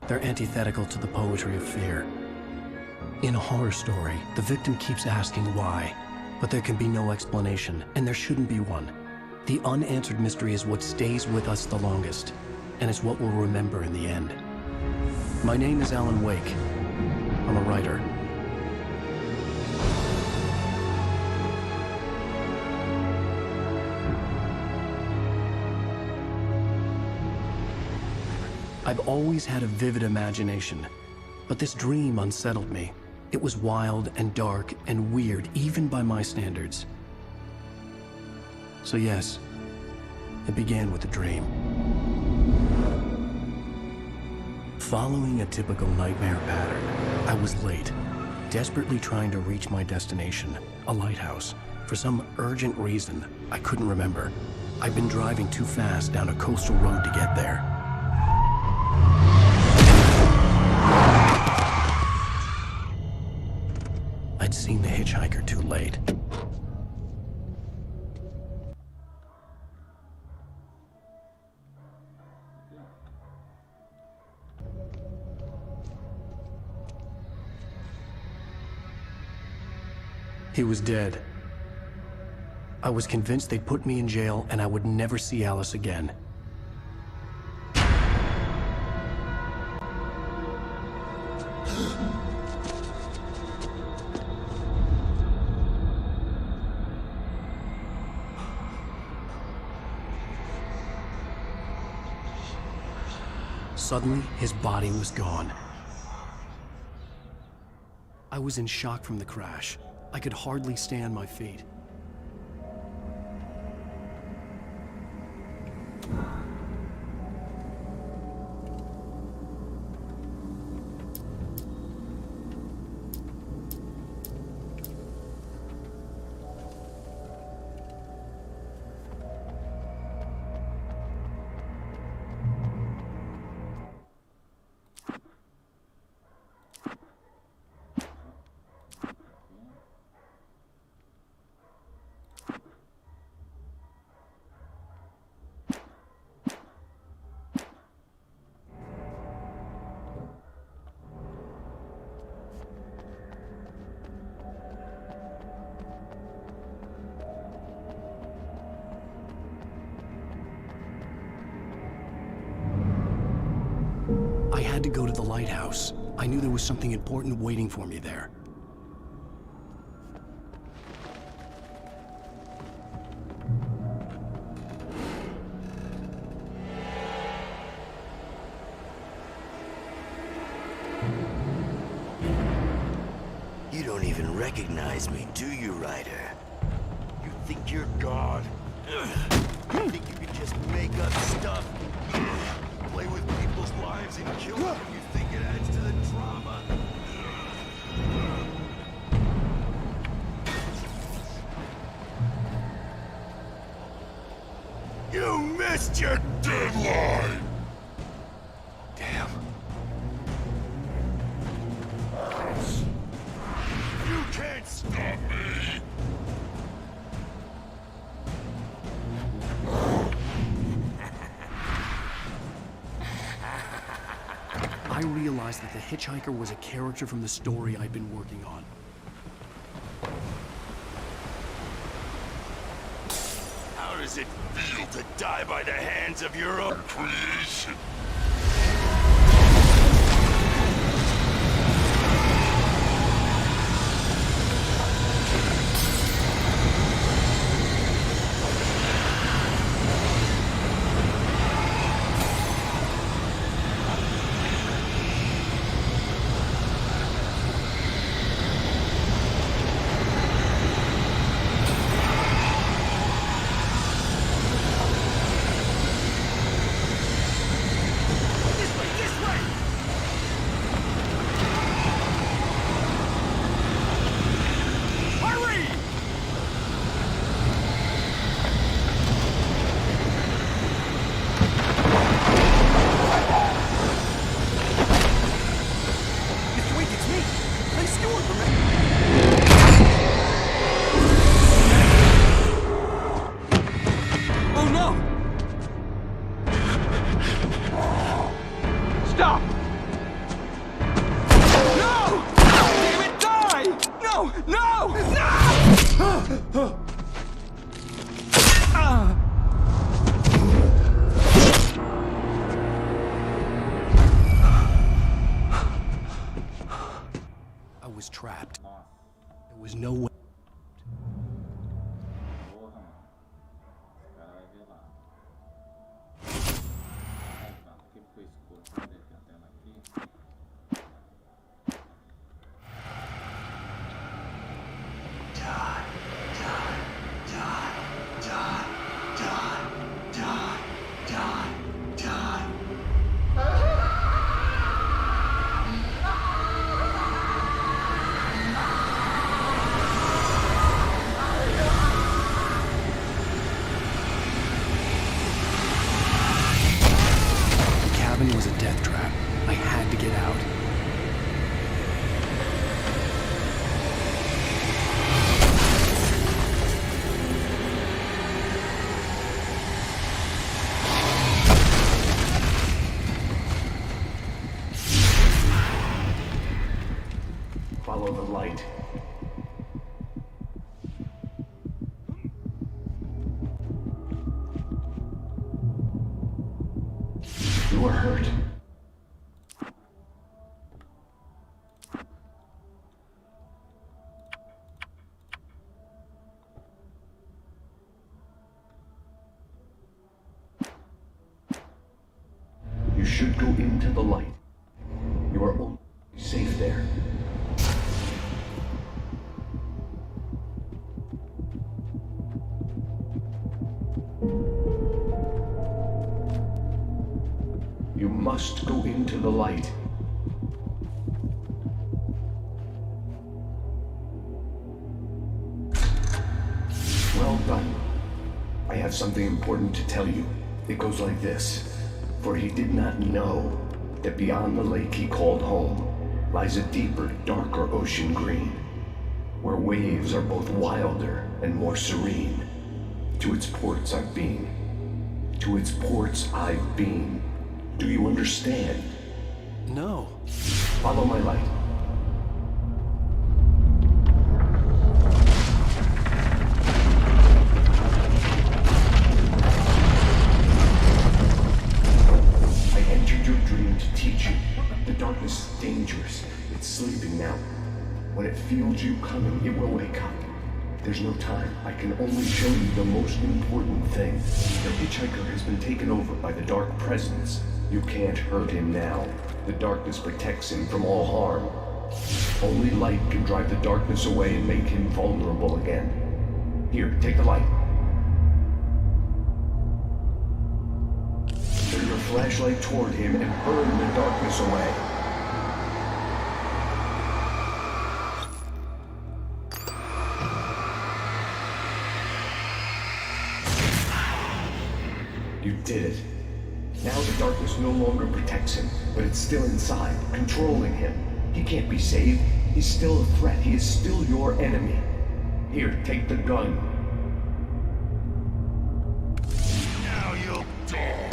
They're antithetical to the poetry of fear. In a horror story, the victim keeps asking why, but there can be no explanation, and there shouldn't be one. The unanswered mystery is what stays with us the longest, and it's what we'll remember in the end. My name is Alan Wake. I'm a writer. I've always had a vivid imagination, but this dream unsettled me. It was wild and dark and weird, even by my standards. So yes, it began with a dream. Following a typical nightmare pattern, I was late, desperately trying to reach my destination, a lighthouse. For some urgent reason, I couldn't remember. I'd been driving too fast down a coastal road to get there. I'd seen the hitchhiker too late. He was dead. I was convinced they'd put me in jail and I would never see Alice again. Suddenly, his body was gone. I was in shock from the crash. I could hardly stay on my feet. I had to go to the lighthouse. I knew there was something important waiting for me there. You don't even recognize me, do you, Ryder? You think you're God? You think you can just make up stuff? Play with people's lives and kill them? You think it adds to the drama? You missed your deadline! Damn. You can't stop me! I realized that the hitchhiker was a character from the story I'd been working on. How does it feel to die by the hands of your own creation? I was trapped. There was no way. Porra, mano. Esse cara vai ver lá. Por que ficou escuro? Cadê a tela aqui? The cabin was a death trap. I had to get out. Follow the light. You are hurt. You should go into the light. You are only safe there. You must go into the light. Well done. I have something important to tell you. It goes like this. For he did not know that beyond the lake he called home lies a deeper, darker ocean green, where waves are both wilder and more serene. To its ports I've been. To its ports I've been. Do you understand? No. Follow my light. I entered your dream to teach you. The darkness is dangerous. It's sleeping now. When it feels you coming, it will wake up. There's no time. I can only show you the most important thing. The hitchhiker has been taken over by the dark presence. You can't hurt him now. The darkness protects him from all harm. Only light can drive the darkness away and make him vulnerable again. Here, take the light. Turn your flashlight toward him and burn the darkness away. You did it. Now the darkness no longer protects him, but it's still inside, controlling him. He can't be saved. He's still a threat. He is still your enemy. Here, take the gun. Now you'll die.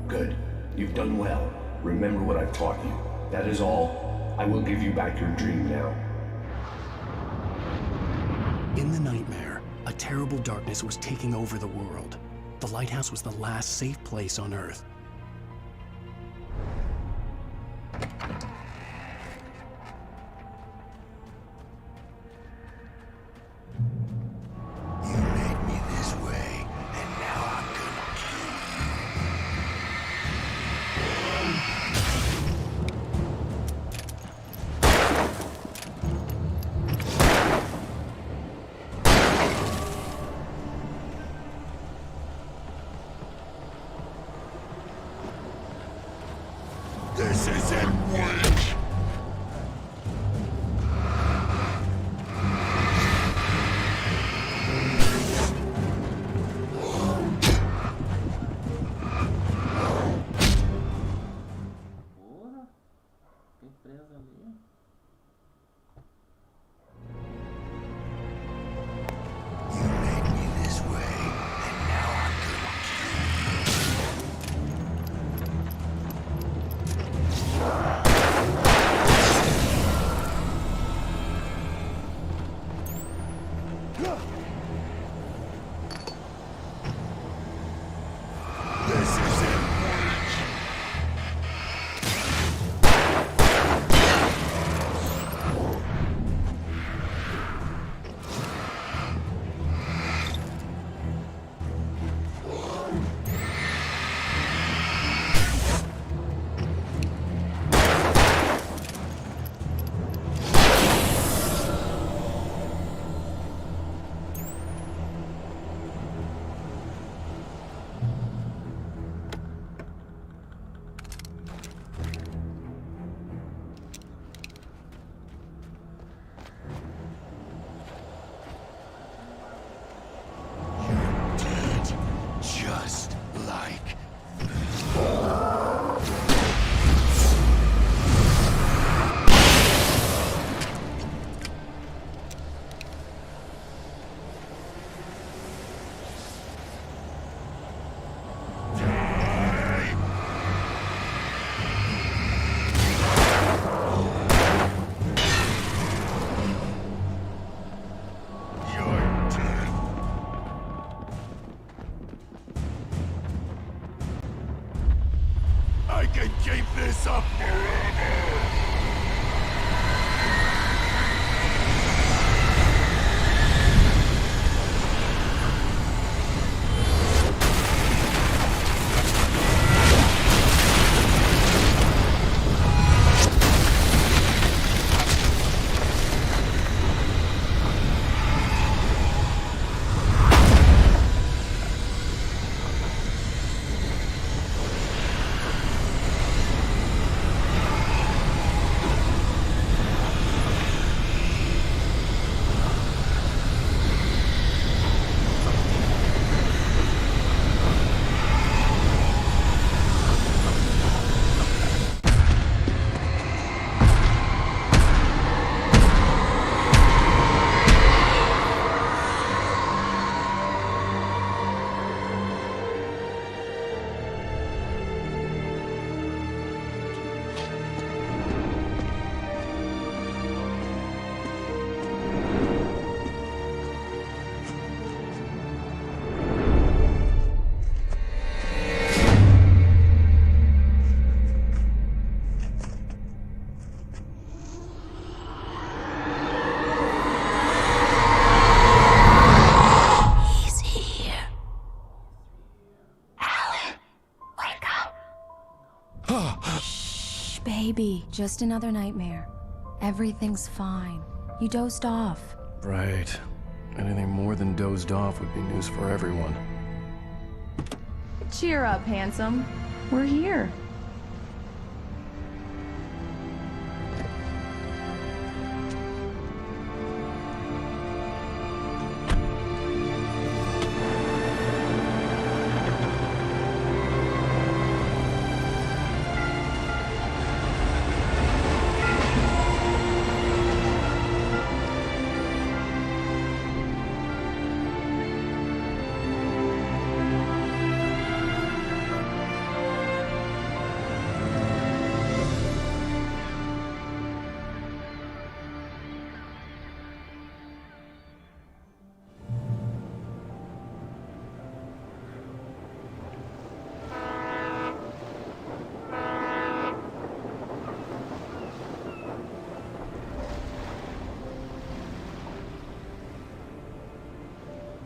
Good. You've done well. Remember what I've taught you. That is all. I will give you back your dream now. In the nightmare, a terrible darkness was taking over the world. The lighthouse was the last safe place on Earth. You made me this way, and now I'm gonna kill you. This isn't work. Porra! Fiquei preso ali. You made me this way, and now I'm gonna kill you. keep this up forever! Baby, just another nightmare. Everything's fine. You dozed off. Right. Anything more than dozed off would be news for everyone. Cheer up, handsome. We're here.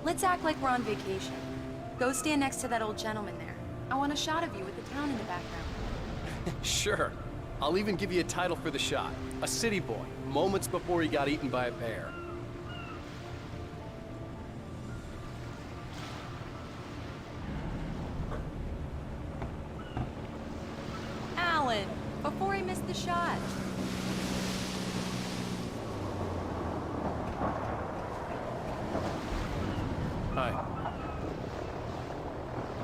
Let's act like we're on vacation. Go stand next to that old gentleman there. I want a shot of you with the town in the background. Sure. I'll even give you a title for the shot. A city boy, moments before he got eaten by a bear. Alan, before he missed the shot. Hi.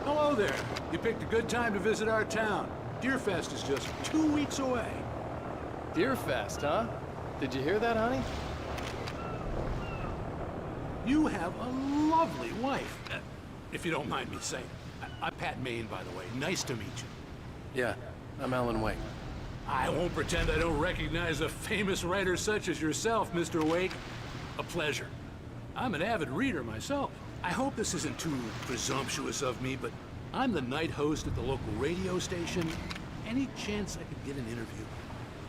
Hello there. You picked a good time to visit our town. Deerfest is just 2 weeks away. Deerfest, huh? Did you hear that, honey? You have a lovely wife, if you don't mind me saying. I'm Pat Maine, by the way. Nice to meet you. Yeah, I'm Alan Wake. I won't pretend I don't recognize a famous writer such as yourself, Mr. Wake. A pleasure. I'm an avid reader myself. I hope this isn't too presumptuous of me, but I'm the night host at the local radio station. Any chance I could get an interview?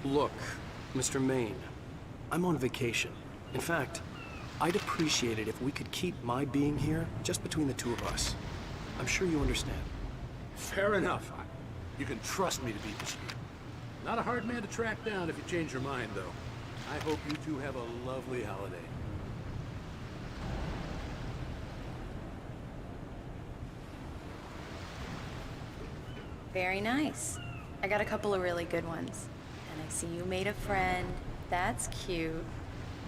Look, Mr. Maine, I'm on vacation. In fact, I'd appreciate it if we could keep my being here just between the two of us. I'm sure you understand. Fair enough. You can trust me to be discreet. Not a hard man to track down if you change your mind, though. I hope you two have a lovely holiday. Very nice. I got a couple of really good ones. And I see you made a friend. That's cute.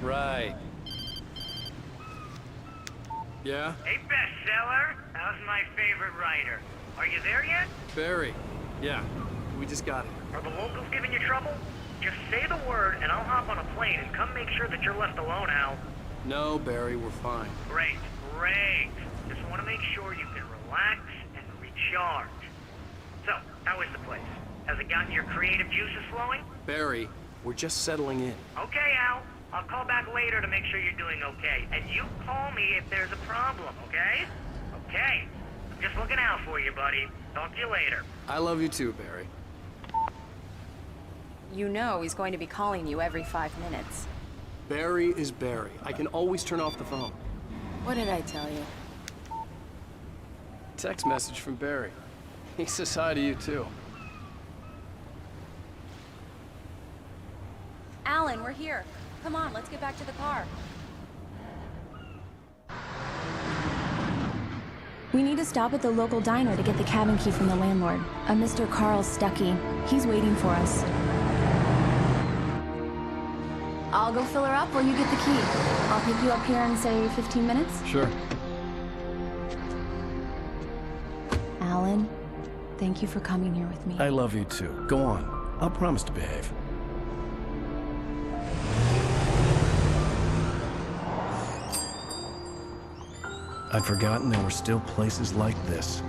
Right. Yeah? Hey, bestseller! How's my favorite writer? Are you there yet? Barry. Yeah, we just got it. Are the locals giving you trouble? Just say the word and I'll hop on a plane and come make sure that you're left alone, Al. No, Barry, we're fine. Great, great. Just want to make sure you can relax and recharge. So, how is the place? Has it gotten your creative juices flowing? Barry, we're just settling in. Okay, Al. I'll call back later to make sure you're doing okay. And you call me if there's a problem, okay? Okay. I'm just looking out for you, buddy. Talk to you later. I love you too, Barry. You know he's going to be calling you every 5 minutes. Barry is Barry. I can always turn off the phone. What did I tell you? Text message from Barry. He says hi to you, too. Alan, we're here. Come on, let's get back to the car. We need to stop at the local diner to get the cabin key from the landlord, a Mr. Carl Stuckey. He's waiting for us. I'll go fill her up while you get the key. I'll pick you up here in, say, 15 minutes? Sure. Alan, thank you for coming here with me. I love you too. Go on. I'll promise to behave. I'd forgotten there were still places like this.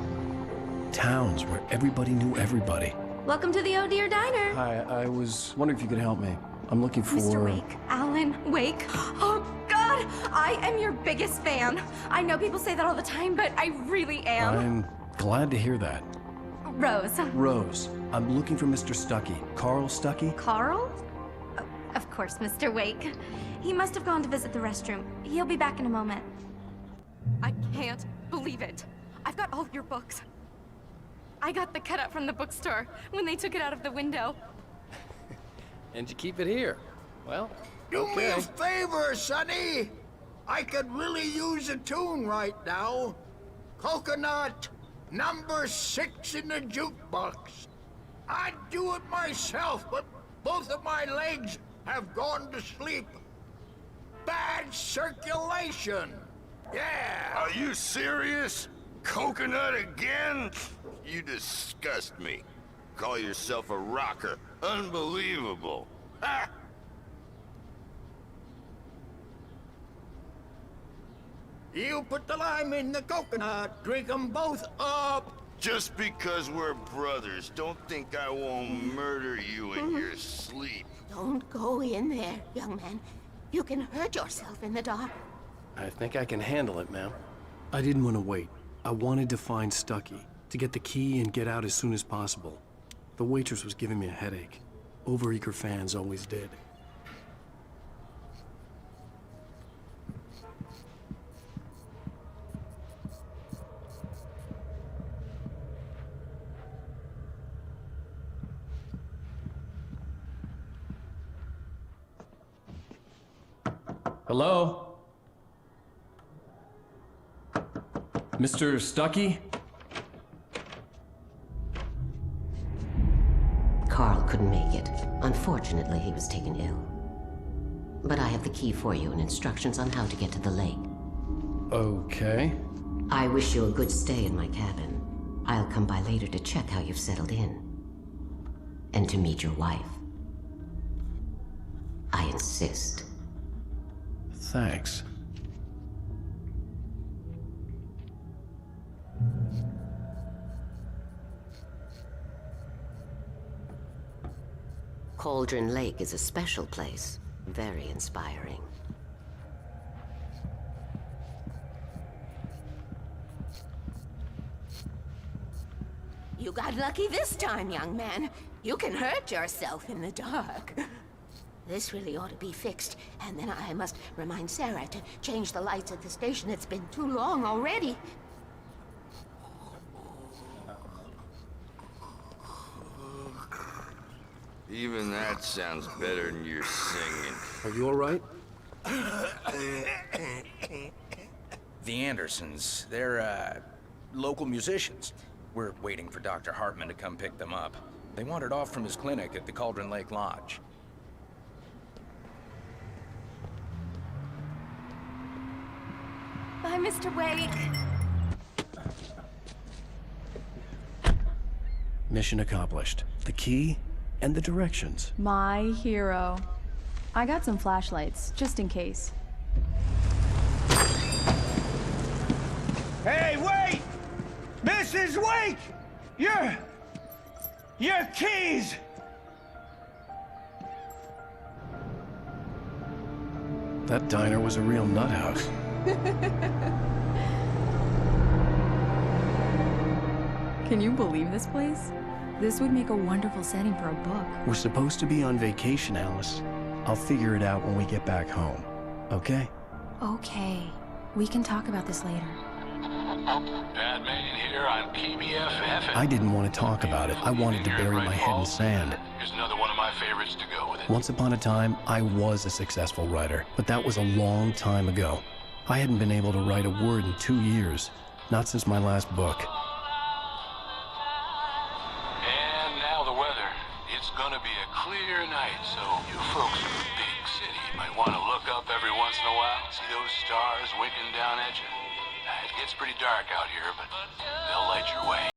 Towns where everybody knew everybody. Welcome to the Oh Dear Diner. Hi, I was wondering if you could help me. I'm looking for... Mr. Wake. Alan Wake. Oh, God! I am your biggest fan. I know people say that all the time, but I really am. I'm glad to hear that. Rose. Rose, I'm looking for Mr. Stuckey. Carl Stuckey? Carl? Oh, of course, Mr. Wake. He must have gone to visit the restroom. He'll be back in a moment. I can't believe it. I've got all your books. I got the cutout from the bookstore when they took it out of the window. And you keep it here. Well, Do me okay. a favor, Sonny. I could really use a tune right now. Coconut, number 6 in the jukebox. I'd do it myself, but both of my legs have gone to sleep. Bad circulation. Yeah. Are you serious? Coconut again? You disgust me. Call yourself a rocker. Unbelievable. Ha! You put the lime in the coconut, drink them both up. Just because we're brothers, don't think I won't murder you in your sleep. Don't go in there, young man. You can hurt yourself in the dark. I think I can handle it, ma'am. I didn't want to wait. I wanted to find Stuckey, to get the key and get out as soon as possible. The waitress was giving me a headache. Overeager fans always did. Hello? Mr. Stuckey? Carl couldn't make it. Unfortunately, he was taken ill. But I have the key for you and instructions on how to get to the lake. Okay. I wish you a good stay in my cabin. I'll come by later to check how you've settled in. And to meet your wife. I insist. Thanks. Cauldron Lake is a special place. Very inspiring. You got lucky this time, young man. You can hurt yourself in the dark. This really ought to be fixed, and then I must remind Sarah to change the lights at the station. It's been too long already. Even that sounds better than your singing. Are you all right? The Andersons, they're, local musicians. We're waiting for Dr. Hartman to come pick them up. They wandered off from his clinic at the Cauldron Lake Lodge. Bye, Mr. Wake. Mission accomplished. The key and the directions. My hero. I got some flashlights, just in case. Hey, wait! Mrs. Wake! Your keys! That diner was a real nut house. Can you believe this place? This would make a wonderful setting for a book. We're supposed to be on vacation, Alice. I'll figure it out when we get back home, okay? Okay. We can talk about this later. Batman here on PBFF. I didn't want to talk about it. I wanted to bury my head in sand. Here's another one of my favorites to go with it. Once upon a time, I was a successful writer, but that was a long time ago. I hadn't been able to write a word in 2 years, not since my last book. And now the weather. It's gonna be a clear night, so you folks in the big city might want to look up every once in a while, see those stars winking down at you. It gets pretty dark out here, but they'll light your way.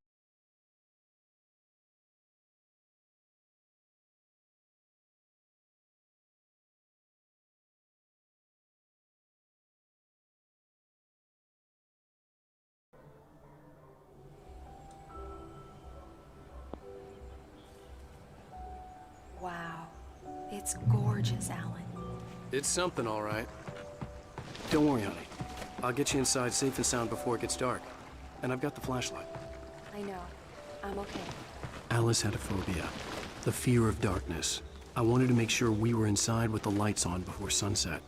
Wow. It's gorgeous, Alan. It's something, all right. Don't worry, honey. I'll get you inside safe and sound before it gets dark. And I've got the flashlight. I know. I'm okay. Alice had a phobia, the fear of darkness. I wanted to make sure we were inside with the lights on before sunset.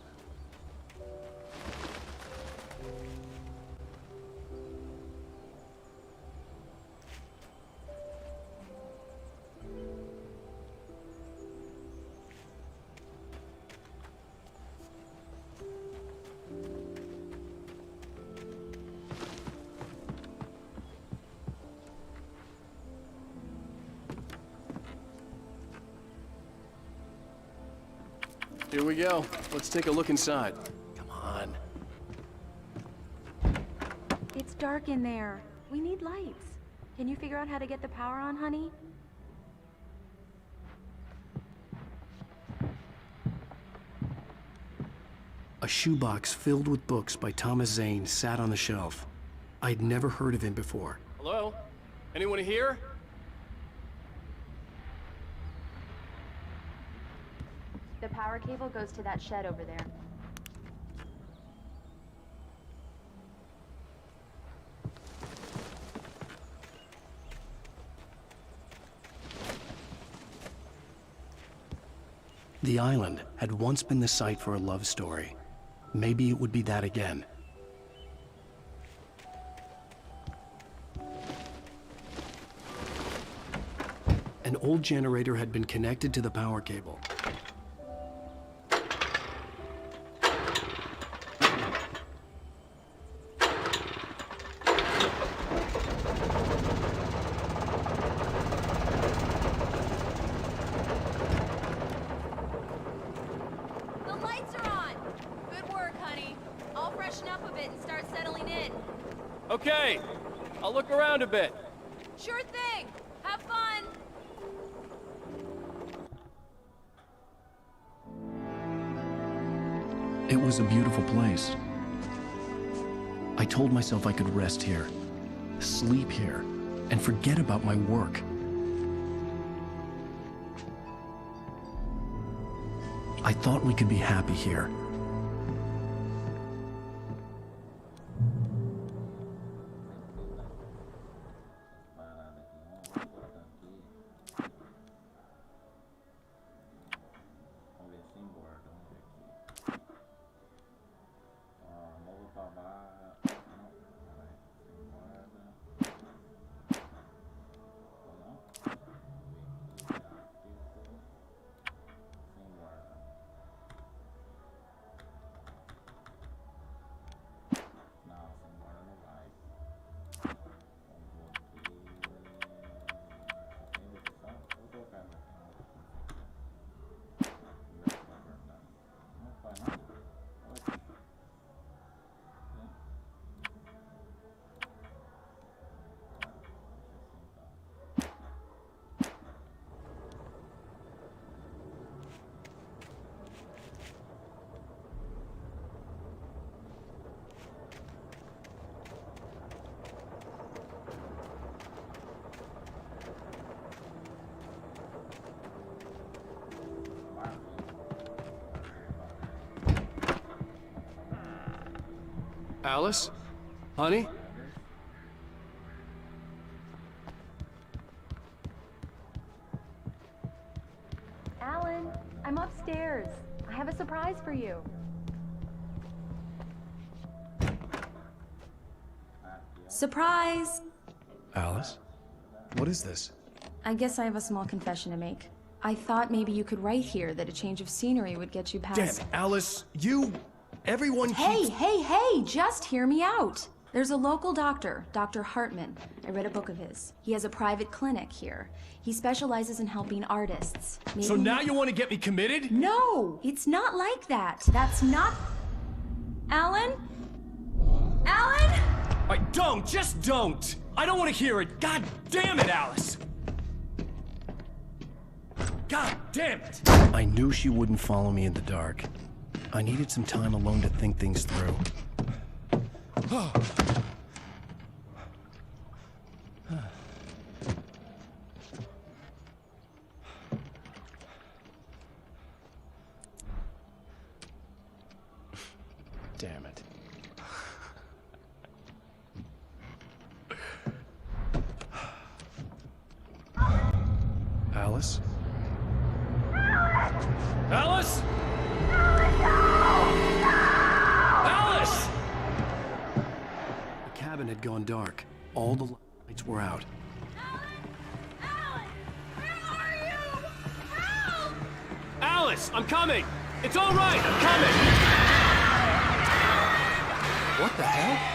Here we go. Let's take a look inside. Come on. It's dark in there. We need lights. Can you figure out how to get the power on, honey? A shoebox filled with books by Thomas Zane sat on the shelf. I'd never heard of him before. Hello? Anyone here? The power cable goes to that shed over there. The island had once been the site for a love story. Maybe it would be that again. An old generator had been connected to the power cable. Okay, I'll look around a bit. Sure thing. Have fun. It was a beautiful place. I told myself I could rest here, sleep here, and forget about my work. I thought we could be happy here. Alice? Honey? Alan, I'm upstairs. I have a surprise for you. Surprise! Alice? What is this? I guess I have a small confession to make. I thought maybe you could write here that a change of scenery would get you past... Damn, Alice, everyone keeps... Hey, just hear me out. There's a local doctor, Dr. Hartman. I read a book of his. He has a private clinic here. He specializes in helping artists. So now you want to get me committed? No, it's not like that. That's not... Alan? Alan? Just don't! I don't want to hear it! God damn it, Alice! God damn it! I knew she wouldn't follow me in the dark. I needed some time alone to think things through. Damn it. Alice? Alice? Alice! The cabin had gone dark. All the lights were out. Alice, I'm coming! It's all right, I'm coming! What the hell?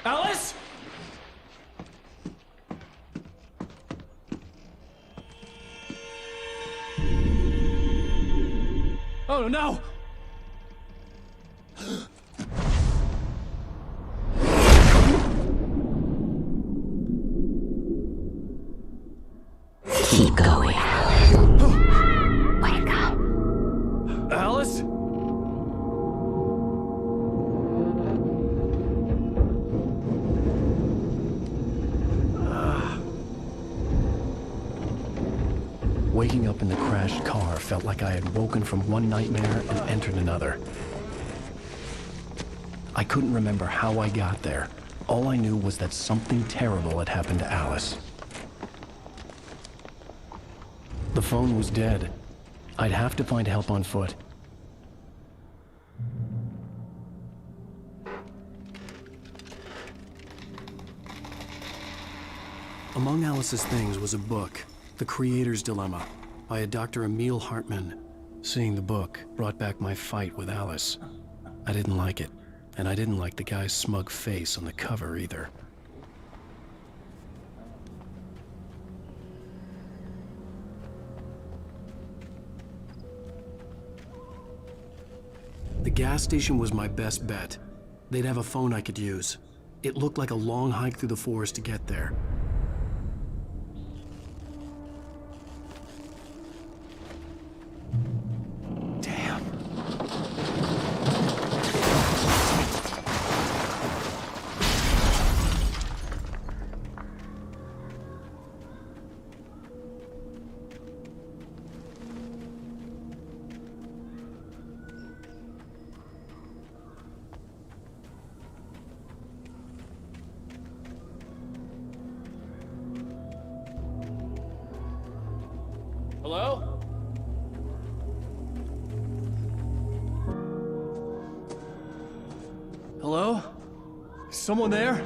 Alice? Oh no! Keep going. Wake up. Alice? Waking up in the crashed car felt like I had woken from one nightmare and entered another. I couldn't remember how I got there. All I knew was that something terrible had happened to Alice. The phone was dead. I'd have to find help on foot. Among Alice's things was a book, The Creator's Dilemma, by a Dr. Emil Hartman. Seeing the book brought back my fight with Alice. I didn't like it, and I didn't like the guy's smug face on the cover either. The gas station was my best bet. They'd have a phone I could use. It looked like a long hike through the forest to get there. Hello? Hello? Someone there?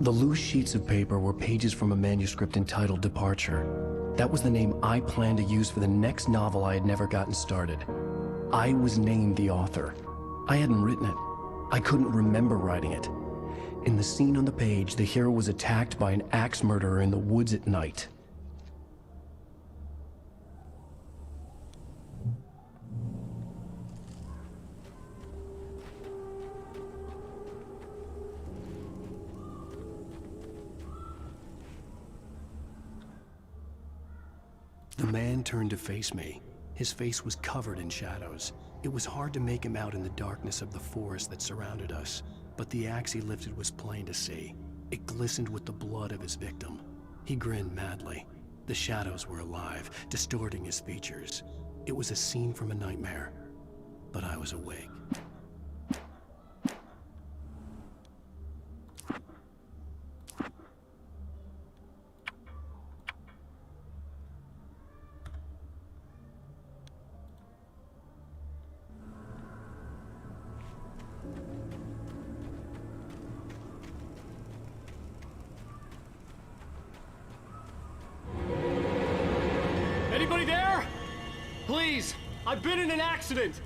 The loose sheets of paper were pages from a manuscript entitled Departure. That was the name I planned to use for the next novel I had never gotten started. I was named the author. I hadn't written it. I couldn't remember writing it. In the scene on the page, the hero was attacked by an axe murderer in the woods at night. The man turned to face me. His face was covered in shadows. It was hard to make him out in the darkness of the forest that surrounded us, but the axe he lifted was plain to see. It glistened with the blood of his victim. He grinned madly. The shadows were alive, distorting his features. It was a scene from a nightmare, but I was awake. Anybody there? Please, I've been in an accident.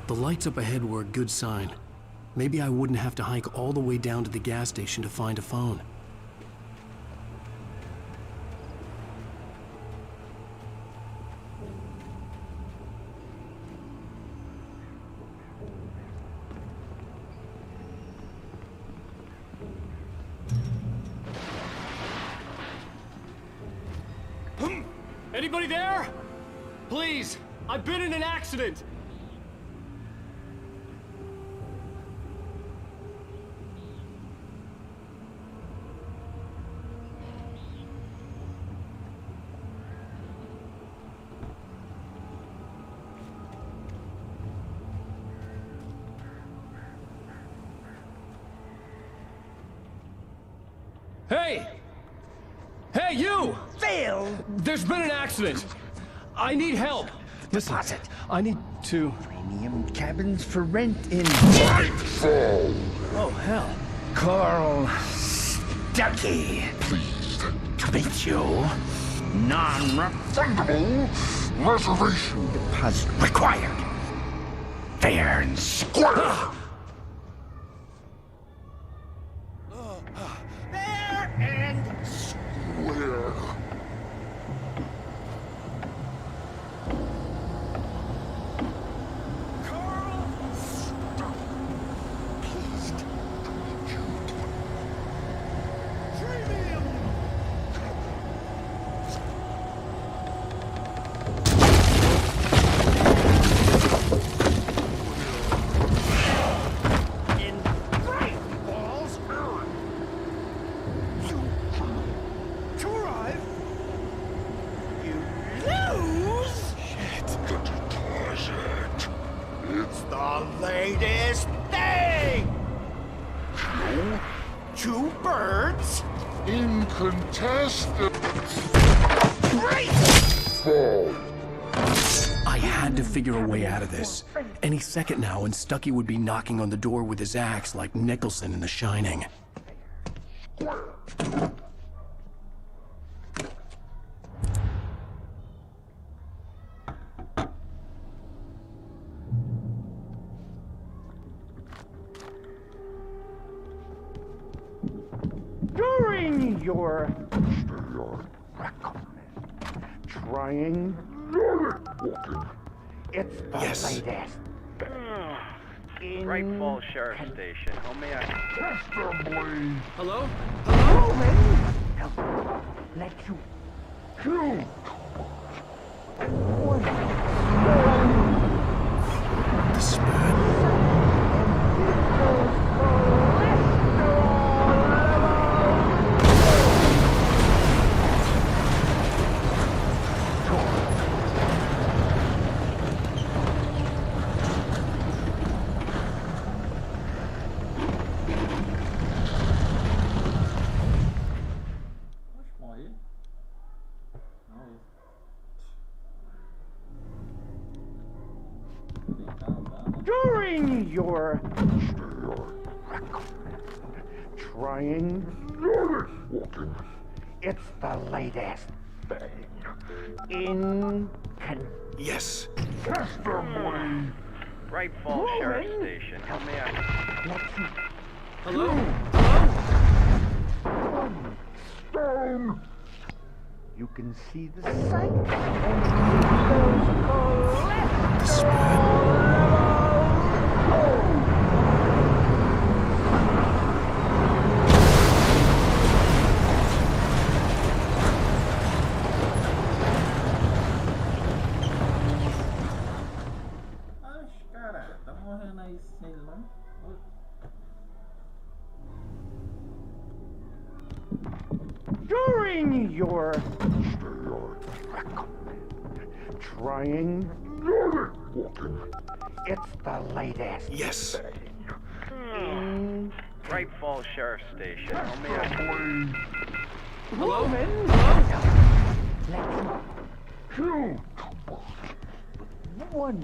The lights up ahead were a good sign. Maybe I wouldn't have to hike all the way down to the gas station to find a phone. Anybody there? Please, I've been in an accident. Hey! Hey, you! Phil! There's been an accident. I need help. Listen, Deposit. I need to... Premium cabins for rent in... Nightfall! Oh, hell. Carl Stuckey. Pleased to meet you. Non-refundable reservation deposit required. Fair and square. Fair and square. Latest thing! Two birds? Incontested. I had to figure a way out of this. Any second now, and Stuckey would be knocking on the door with his axe like Nicholson in The Shining. During your trying it's the latest. Bright Falls Sheriff Station. How may I? Hello? Hello? Let you go. The spirit. During your trying it's the latest thing in Yes. testimony. Bright Falls Sheriff Station. How may I? Let you Hello? Stone You can see the sights and those cholesterol levels. Cara, tá morrendo aí sem lá. During your trying it's the latest. Yes. Bright Falls Sheriff Station. Hello? Two. One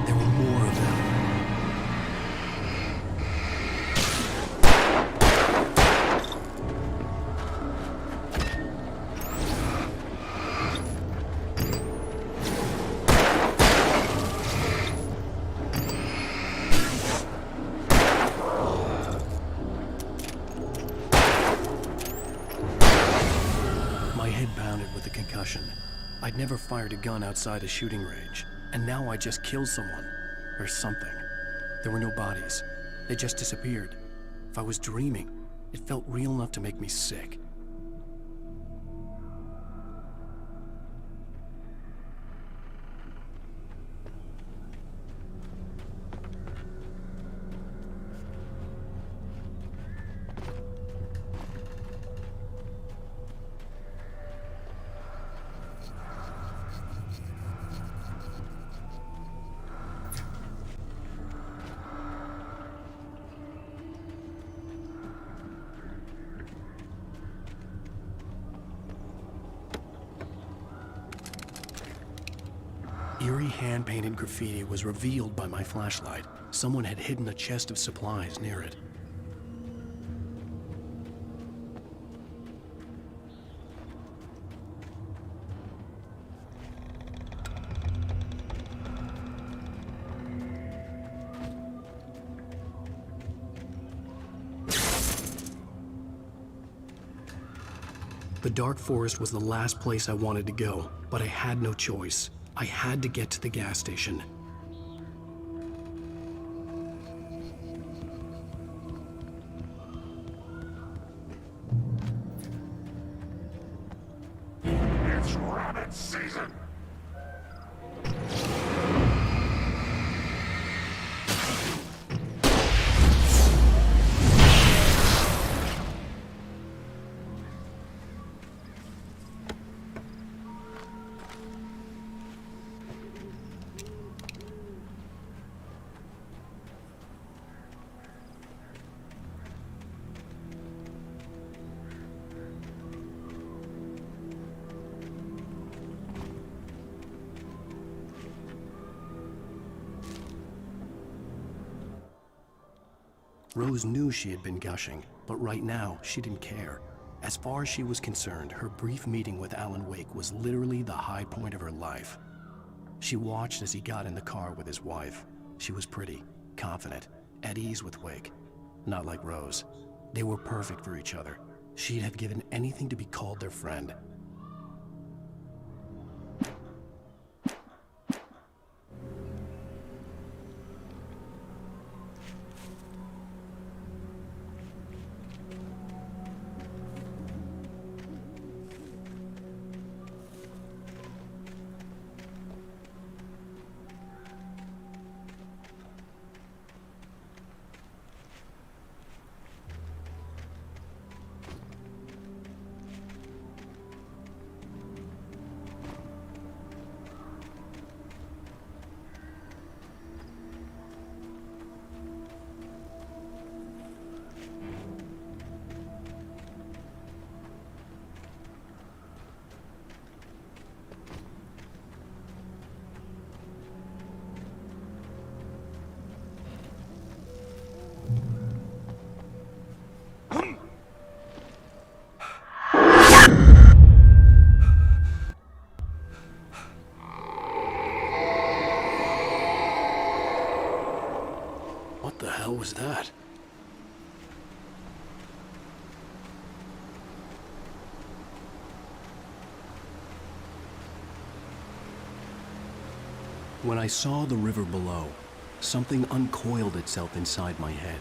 There were more of them. My head bounded with the concussion. I'd never fired a gun outside a shooting range, and now I just killed someone. Or something. There were no bodies. They just disappeared. If I was dreaming, it felt real enough to make me sick. Eerie hand-painted graffiti was revealed by my flashlight. Someone had hidden a chest of supplies near it. The dark forest was the last place I wanted to go, but I had no choice. I had to get to the gas station. It's rabbit season. Rose knew she had been gushing, but right now, she didn't care. As far as she was concerned, her brief meeting with Alan Wake was literally the high point of her life. She watched as he got in the car with his wife. She was pretty, confident, at ease with Wake. Not like Rose. They were perfect for each other. She'd have given anything to be called their friend. When I saw the river below, something uncoiled itself inside my head.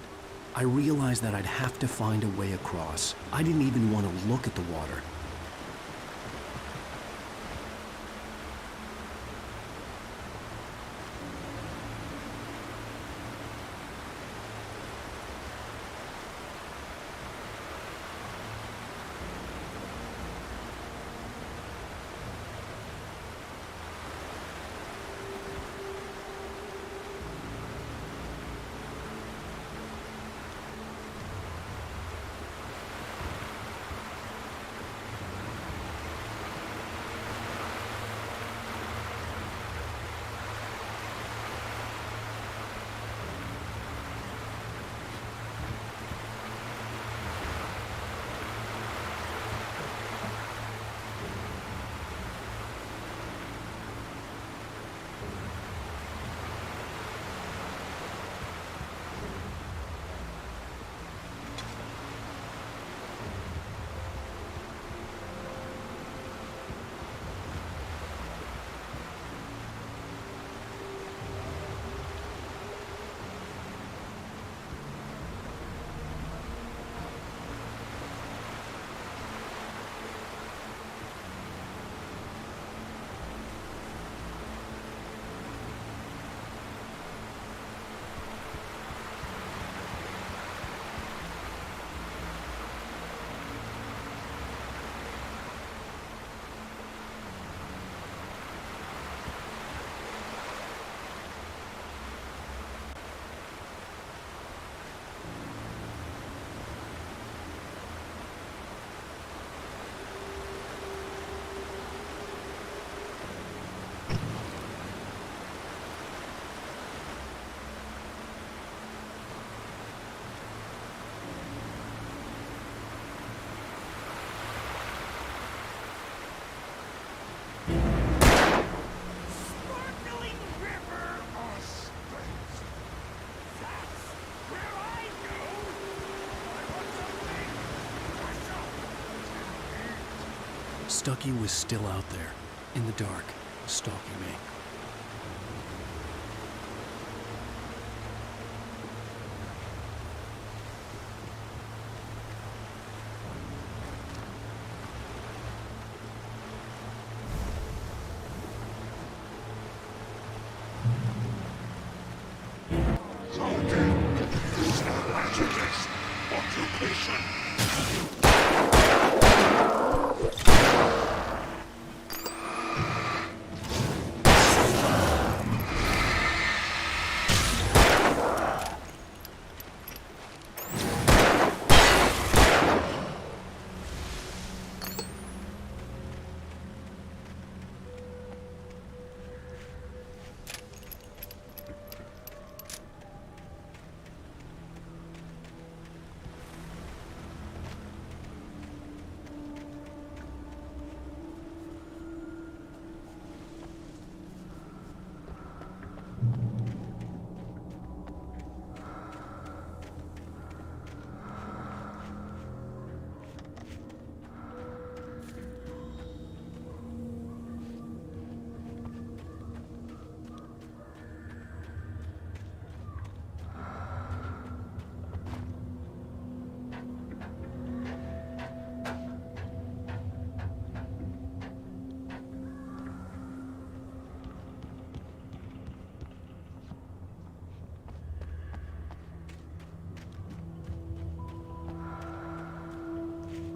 I realized that I'd have to find a way across. I didn't even want to look at the water. Stucky was still out there, in the dark, stalking me.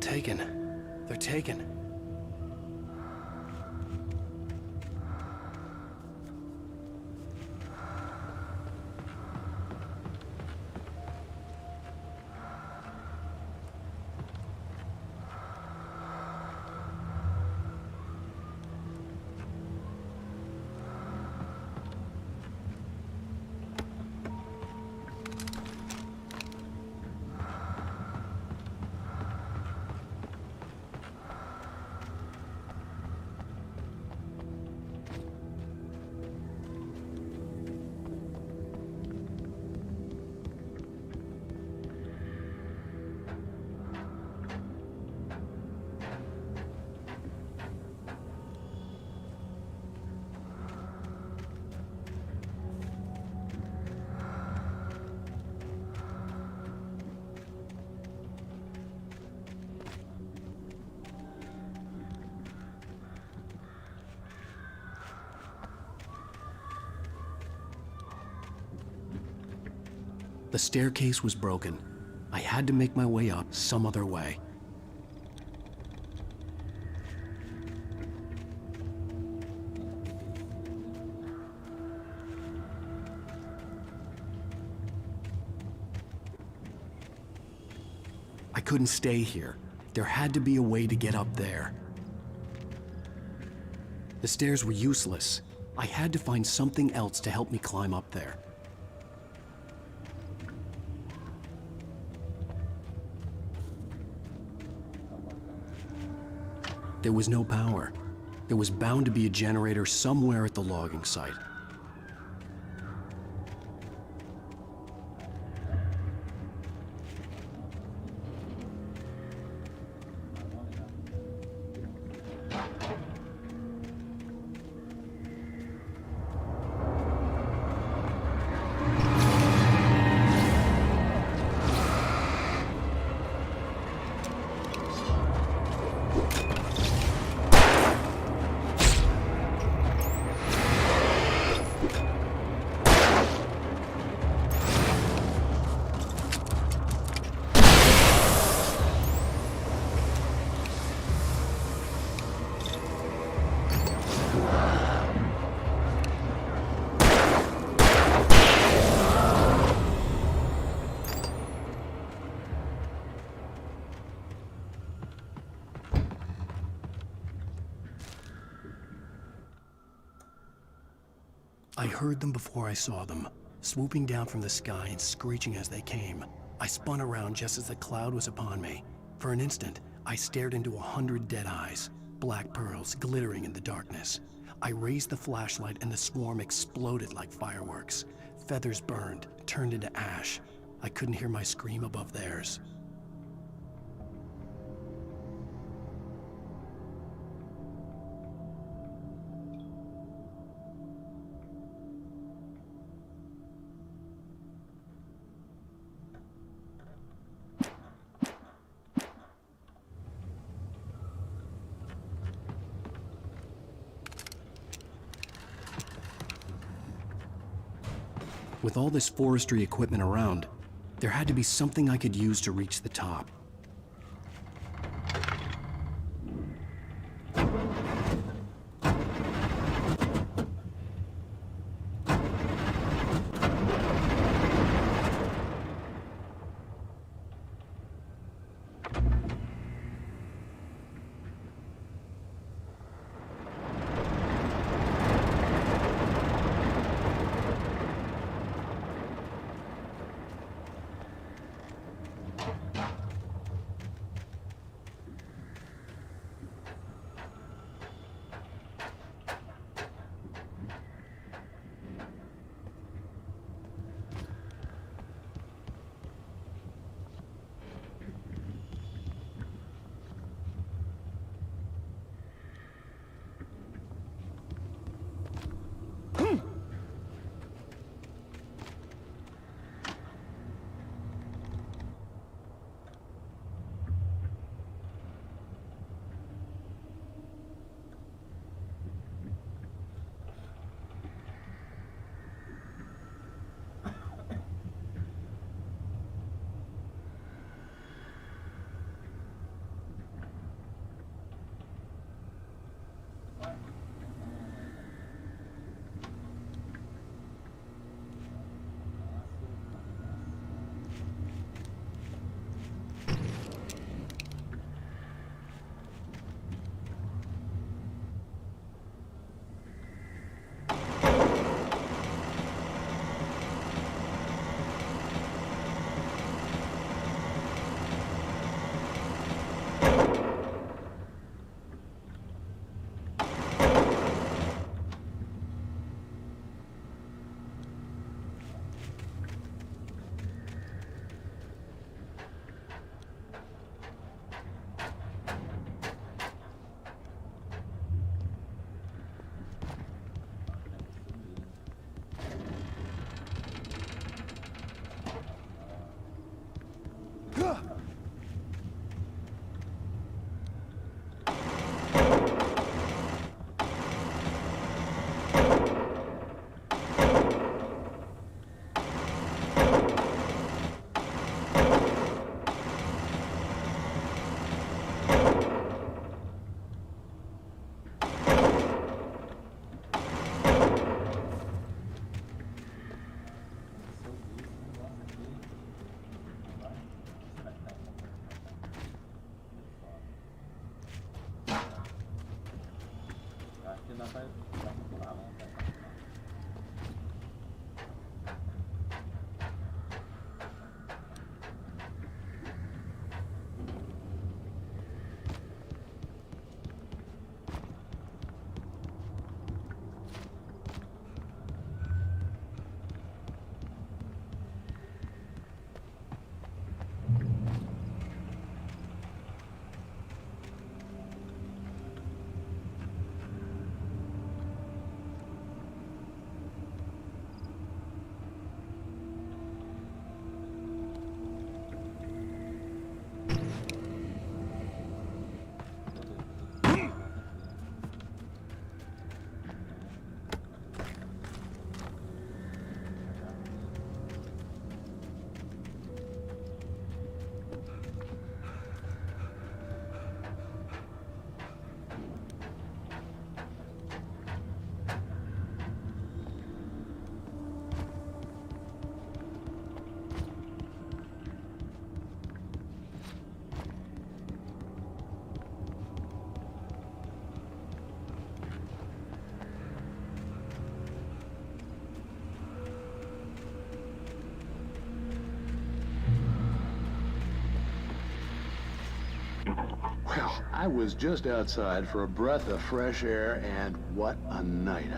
Taken. They're taken. The staircase was broken. I had to make my way up some other way. I couldn't stay here. There had to be a way to get up there. The stairs were useless. I had to find something else to help me climb up there. There was no power. There was bound to be a generator somewhere at the logging site. I heard them before I saw them, swooping down from the sky and screeching as they came. I spun around just as the cloud was upon me. For an instant, I stared into 100 dead eyes, black pearls glittering in the darkness. I raised the flashlight and the swarm exploded like fireworks. Feathers burned, turned into ash. I couldn't hear my scream above theirs. With all this forestry equipment around, there had to be something I could use to reach the top. kenapa kurang. Well, I was just outside for a breath of fresh air, and what a night.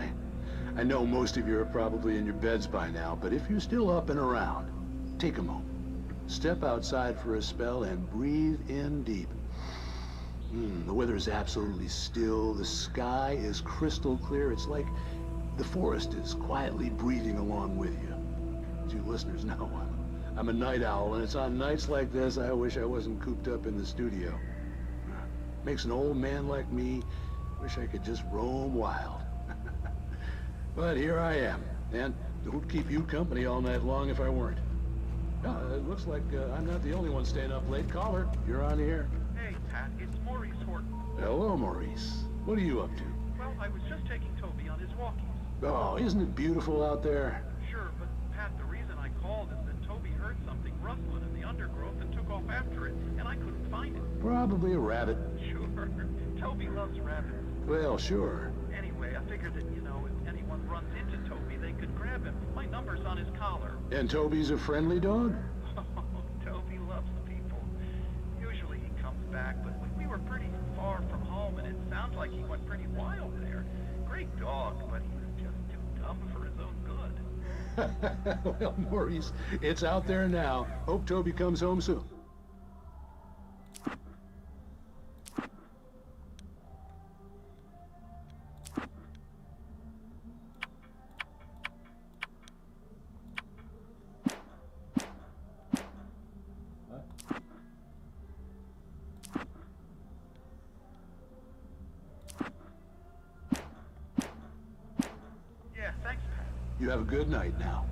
I know most of you are probably in your beds by now, but if you're still up and around, take a moment. Step outside for a spell and breathe in deep. The weather is absolutely still. The sky is crystal clear. It's like the forest is quietly breathing along with you. As you listeners know, I'm a night owl, and it's on nights like this I wish I wasn't cooped up in the studio. Makes an old man like me wish I could just roam wild. But here I am, and who'd keep you company all night long if I weren't? It looks like I'm not the only one staying up late. Caller, you're on the air. Hey, Pat, it's Maurice Horton. Hello, Maurice. What are you up to? Well, I was just taking Toby on his walkies. Oh, isn't it beautiful out there? Sure, but Pat, the reason I called is that Toby heard something rustling in the undergrowth and took off after it, and I couldn't find it. Probably a rabbit. Sure. Toby loves rabbits. Well, sure. Anyway, I figured that, if anyone runs into Toby, they could grab him. My number's on his collar. And Toby's a friendly dog? Toby loves people. Usually he comes back, but we were pretty far from home, and it sounds like he went pretty wild there. Great dog, but he was just too dumb for his own good. Well, Maurice, it's out there now. Hope Toby comes home soon. Yeah, thanks, Pat. You have a good night now.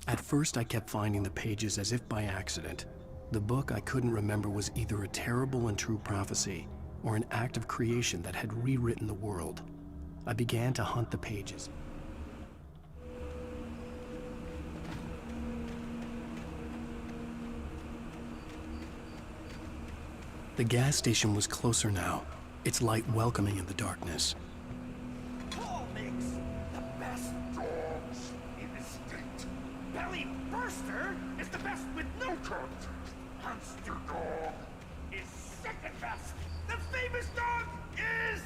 At first, I kept finding the pages as if by accident. The book I couldn't remember was either a terrible and true prophecy or an act of creation that had rewritten the world. I began to hunt the pages. The gas station was closer now, its light welcoming in the darkness. Paul makes the best dogs in the state. Belly Burster is the best with no coat. Monster Dog is second best. The famous dog is...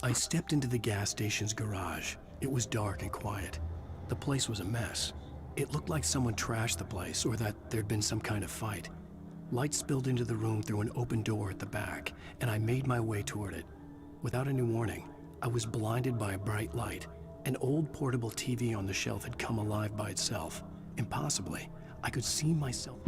I stepped into the gas station's garage. It was dark and quiet. The place was a mess. It looked like someone trashed the place or that there'd been some kind of fight. Light spilled into the room through an open door at the back, and I made my way toward it. Without any warning, I was blinded by a bright light. An old portable TV on the shelf had come alive by itself. Impossibly, I could see myself.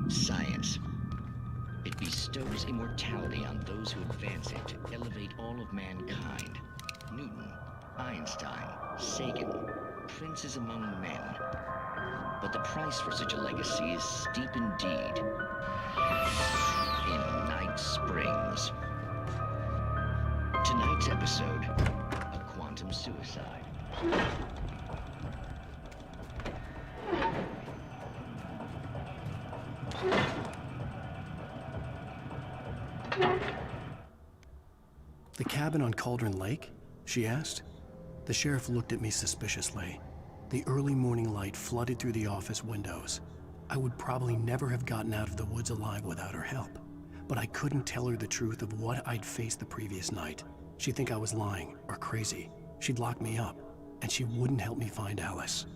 Science. It bestows immortality on those who advance it to elevate all of mankind. Newton, Einstein, Sagan, princes among men. But the price for such a legacy is steep indeed. In Night Springs. Tonight's episode, a quantum suicide. The cabin on Cauldron Lake? She asked. The sheriff looked at me suspiciously. The early morning light flooded through the office windows. I would probably never have gotten out of the woods alive without her help. But I couldn't tell her the truth of what I'd faced the previous night. She'd think I was lying or crazy. She'd lock me up, and she wouldn't help me find Alice.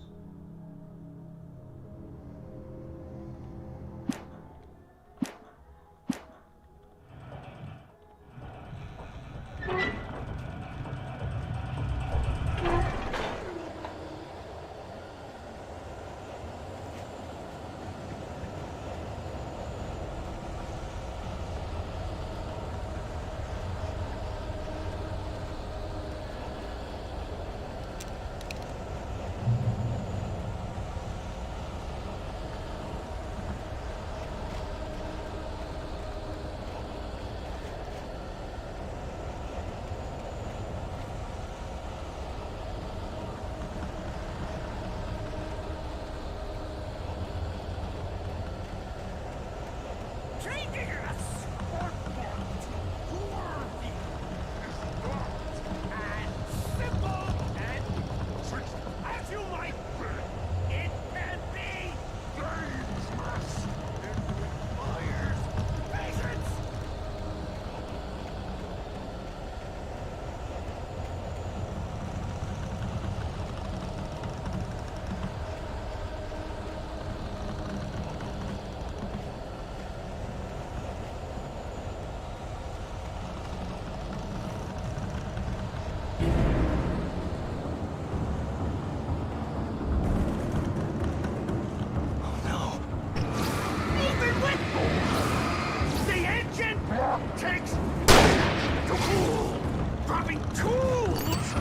my tools!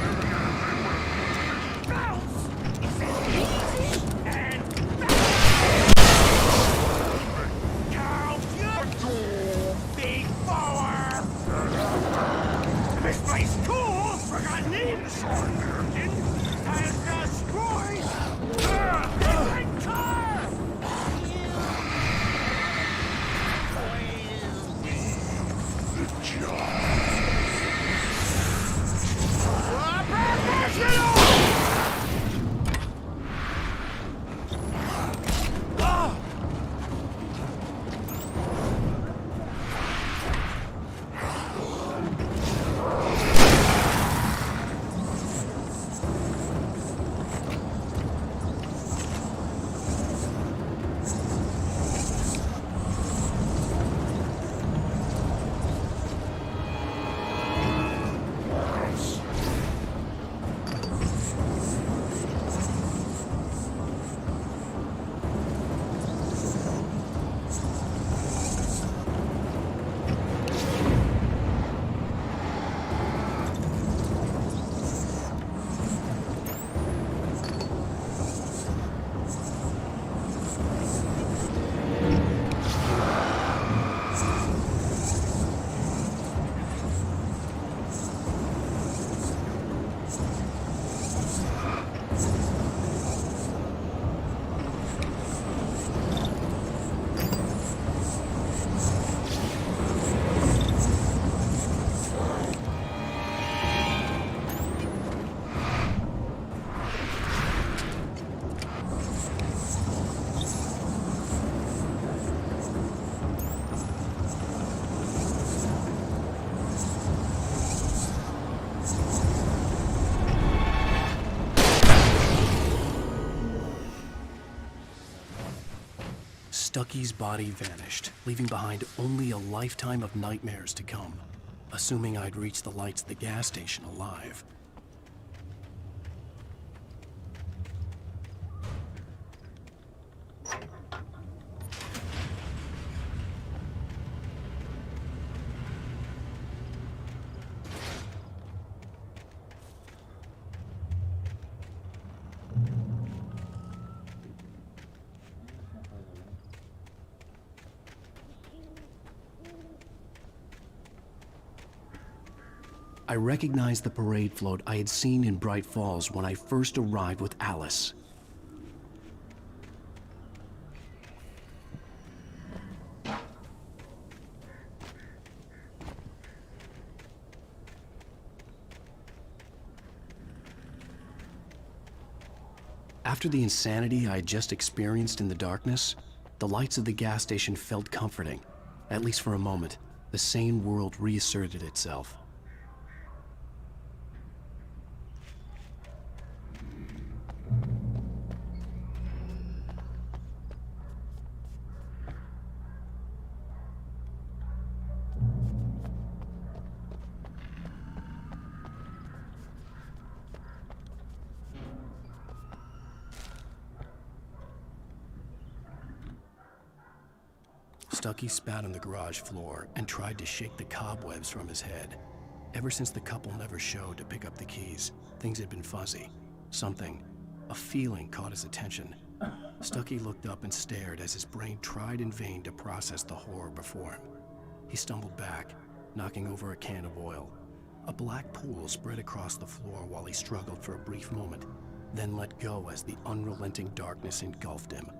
Bounce is as easy and count your big power! Misplaced tools, forgotten inside has destroyed the inventor! Stucky's body vanished, leaving behind only a lifetime of nightmares to come, assuming I'd reached the lights of the gas station alive. I recognized the parade float I had seen in Bright Falls when I first arrived with Alice. After the insanity I had just experienced in the darkness, the lights of the gas station felt comforting. At least for a moment, the sane world reasserted itself. Stucky spat on the garage floor and tried to shake the cobwebs from his head. Ever since the couple never showed to pick up the keys, things had been fuzzy. Something, a feeling caught his attention. Stucky looked up and stared as his brain tried in vain to process the horror before him. He stumbled back, knocking over a can of oil. A black pool spread across the floor while he struggled for a brief moment, then let go as the unrelenting darkness engulfed him.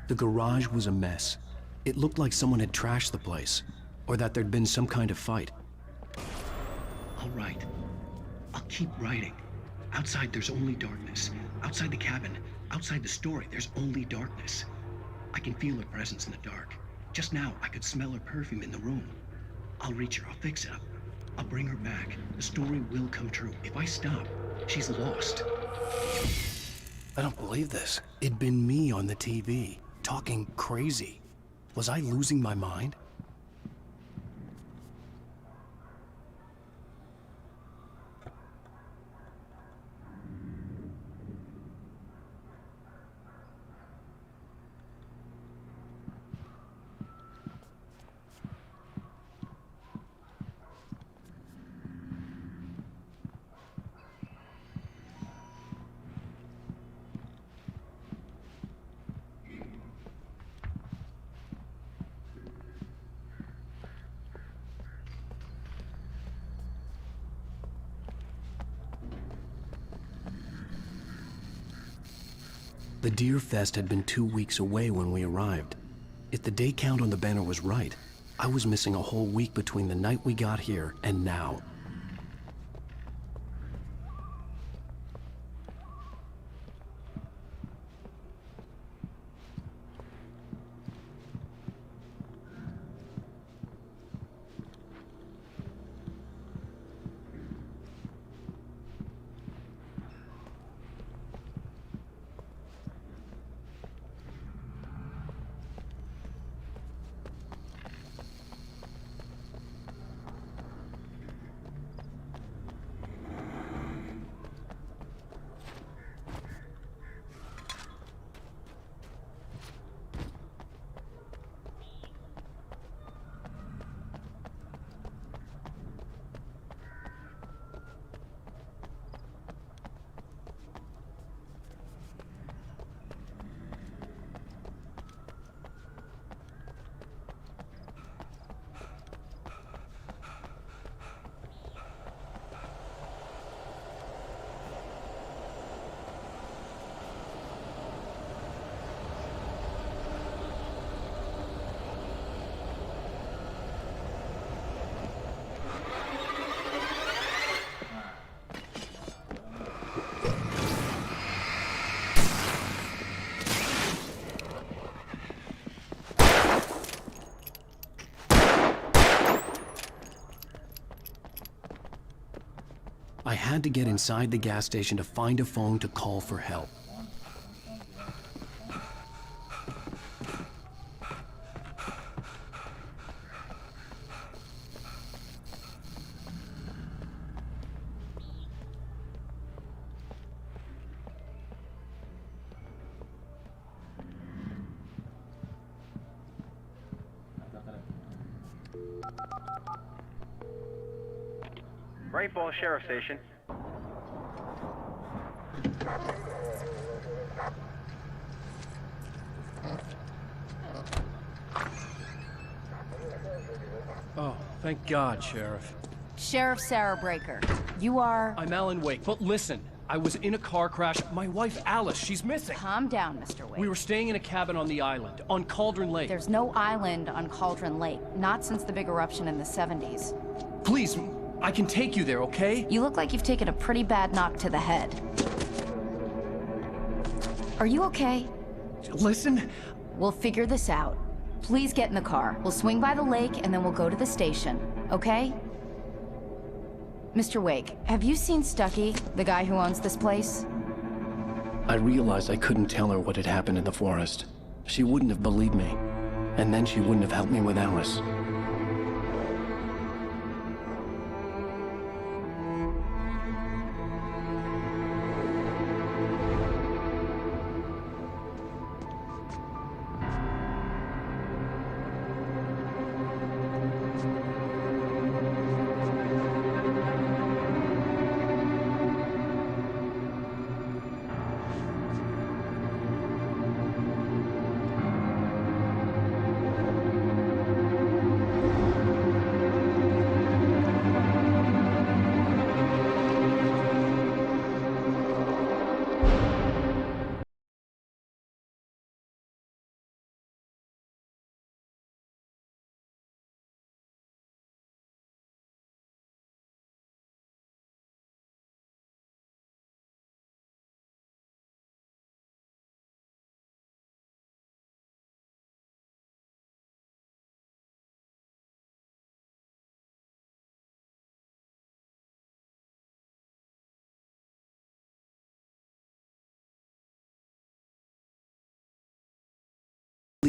The garage was a mess. It looked like someone had trashed the place, or that there'd been some kind of fight. All right. I'll keep writing. Outside, there's only darkness. Outside the cabin, outside the story, there's only darkness. I can feel her presence in the dark. Just now, I could smell her perfume in the room. I'll reach her. I'll fix it up. I'll bring her back. The story will come true. If I stop, she's lost. I don't believe this. It'd been me on the TV, talking crazy. Was I losing my mind? The Deer Fest had been 2 weeks away when we arrived. If the day count on the banner was right, I was missing a whole week between the night we got here and now. I had to get inside the gas station to find a phone to call for help. Great Falls Sheriff Station. Oh, thank God, Sheriff. Sheriff Sarah Breaker. You are... I'm Alan Wake, but listen. I was in a car crash. My wife, Alice, she's missing. Calm down, Mr. Wake. We were staying in a cabin on the island, on Cauldron Lake. There's no island on Cauldron Lake. Not since the big eruption in the 70s. Please, I can take you there, okay? You look like you've taken a pretty bad knock to the head. Are you okay? Listen. We'll figure this out. Please get in the car. We'll swing by the lake and then we'll go to the station, okay? Mr. Wake, have you seen Stucky, the guy who owns this place? I realized I couldn't tell her what had happened in the forest. She wouldn't have believed me. And then she wouldn't have helped me with Alice.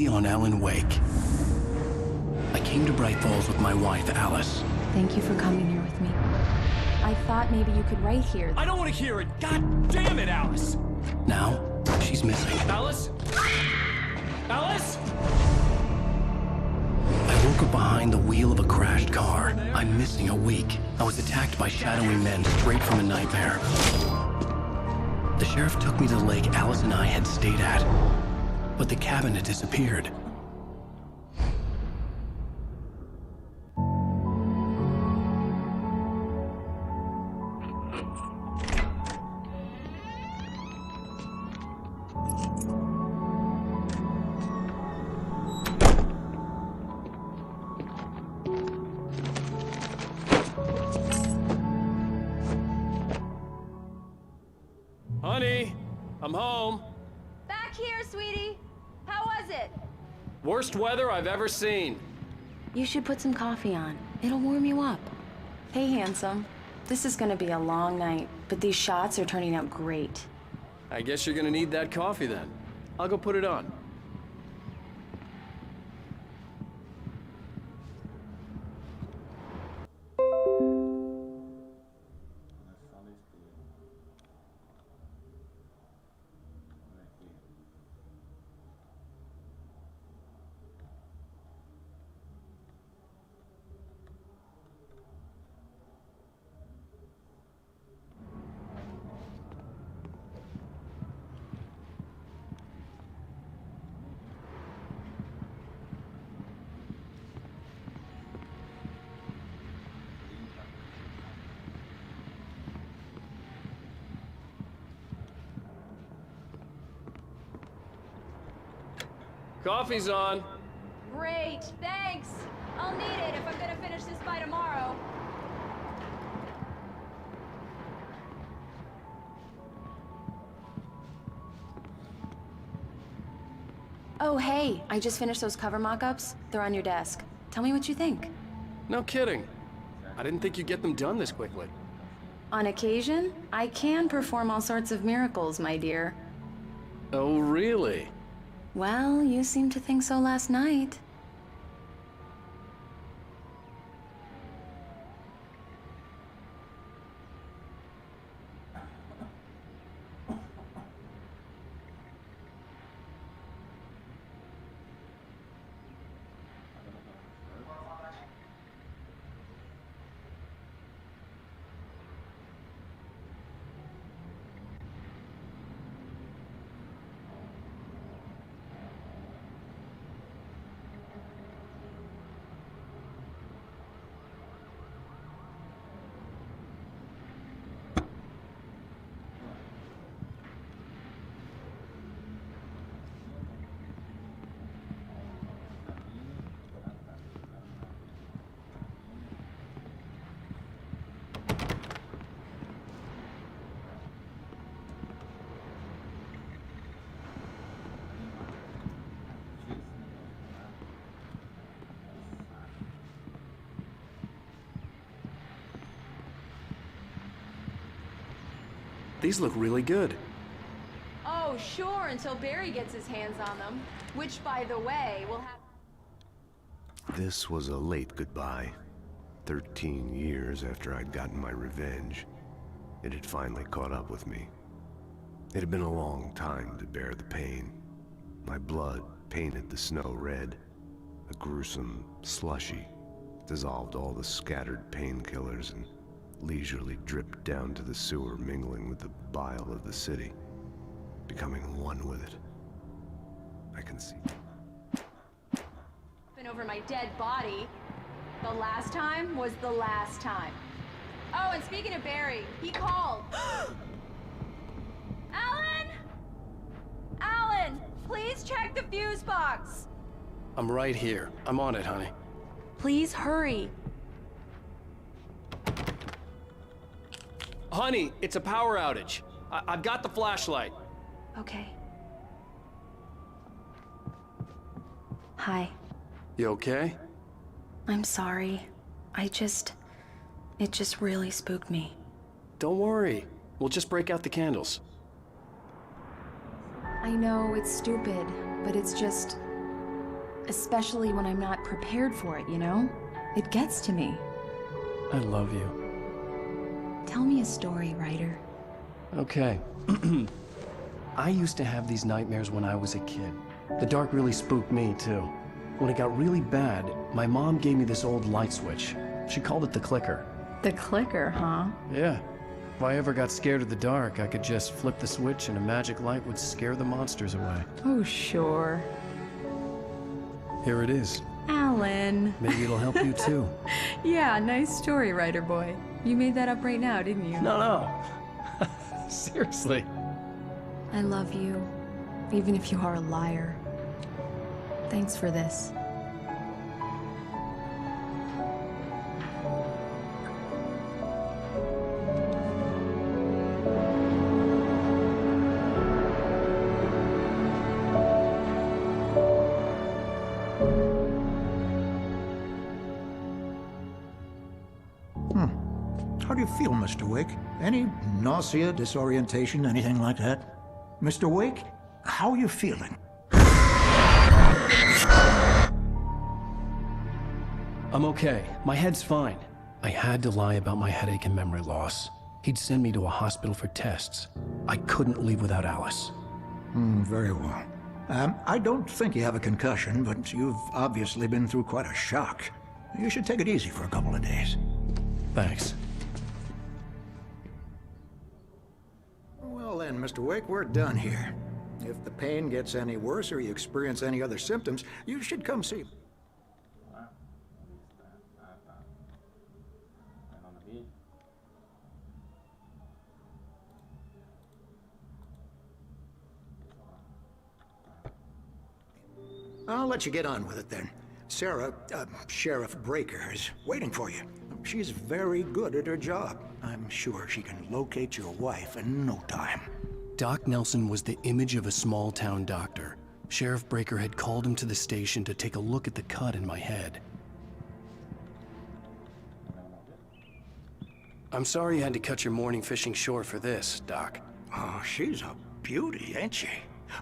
On Alan Wake. I came to Bright Falls with my wife, Alice. Thank you for coming here with me. I thought maybe you could write here. I don't want to hear it! God damn it, Alice! Now, she's missing. Alice? Alice? I woke up behind the wheel of a crashed car. I'm missing a week. I was attacked by shadowy men straight from a nightmare. The sheriff took me to the lake Alice and I had stayed at. But the cabin had disappeared. Honey, I'm home. Back here, sweetie. How was it? Worst weather I've ever seen. You should put some coffee on. It'll warm you up. Hey, handsome. This is gonna be a long night, but these shots are turning out great. I guess you're gonna need that coffee then. I'll go put it on. Coffee's on. Great, thanks. I'll need it if I'm gonna finish this by tomorrow. Oh, hey, I just finished those cover mock-ups. They're on your desk. Tell me what you think. No kidding. I didn't think you'd get them done this quickly. On occasion, I can perform all sorts of miracles, my dear. Oh, really? Well, you seemed to think so last night. These look really good. Oh, sure, until Barry gets his hands on them. Which, by the way, will have... This was a late goodbye. 13 years after I'd gotten my revenge, it had finally caught up with me. It had been a long time to bear the pain. My blood painted the snow red. A gruesome slushy dissolved all the scattered painkillers and leisurely dripped down to the sewer, mingling with the bile of the city, becoming one with it. I can see. Been over my dead body. The last time was the last time. Oh, and speaking of Barry, he called. Alan! Alan, please check the fuse box. I'm right here. I'm on it, honey. Please hurry. Honey, it's a power outage. I've got the flashlight. Okay. Hi. You okay? I'm sorry. It just really spooked me. Don't worry. We'll just break out the candles. I know it's stupid, but it's just... especially when I'm not prepared for it, you know? It gets to me. I love you. Tell me a story, writer. Okay. I used to have these nightmares when I was a kid. The dark really spooked me, too. When it got really bad, my mom gave me this old light switch. She called it the clicker. The clicker, huh? Yeah. If I ever got scared of the dark, I could just flip the switch and a magic light would scare the monsters away. Oh, sure. Here it is. Alan. Maybe it'll help you, too. Yeah, nice story, writer boy. You made that up right now, didn't you? No. Seriously. I love you, even if you are a liar. Thanks for this. feel, Mr. Wake? Any nausea, disorientation, anything like that? Mr. Wake, how are you feeling? I'm okay. My head's fine. I had to lie about my headache and memory loss. He'd send me to a hospital for tests. I couldn't leave without Alice. Very well. I don't think you have a concussion, but you've obviously been through quite a shock. You should take it easy for a couple of days. Thanks. Well then, Mr. Wake, we're done here. If the pain gets any worse or you experience any other symptoms, you should come see me. I'll let you get on with it then. Sarah, Sheriff Breaker, is waiting for you. She's very good at her job. I'm sure she can locate your wife in no time. Doc Nelson was the image of a small-town doctor. Sheriff Breaker had called him to the station to take a look at the cut in my head. I'm sorry you had to cut your morning fishing short for this, Doc. Oh, she's a beauty, ain't she?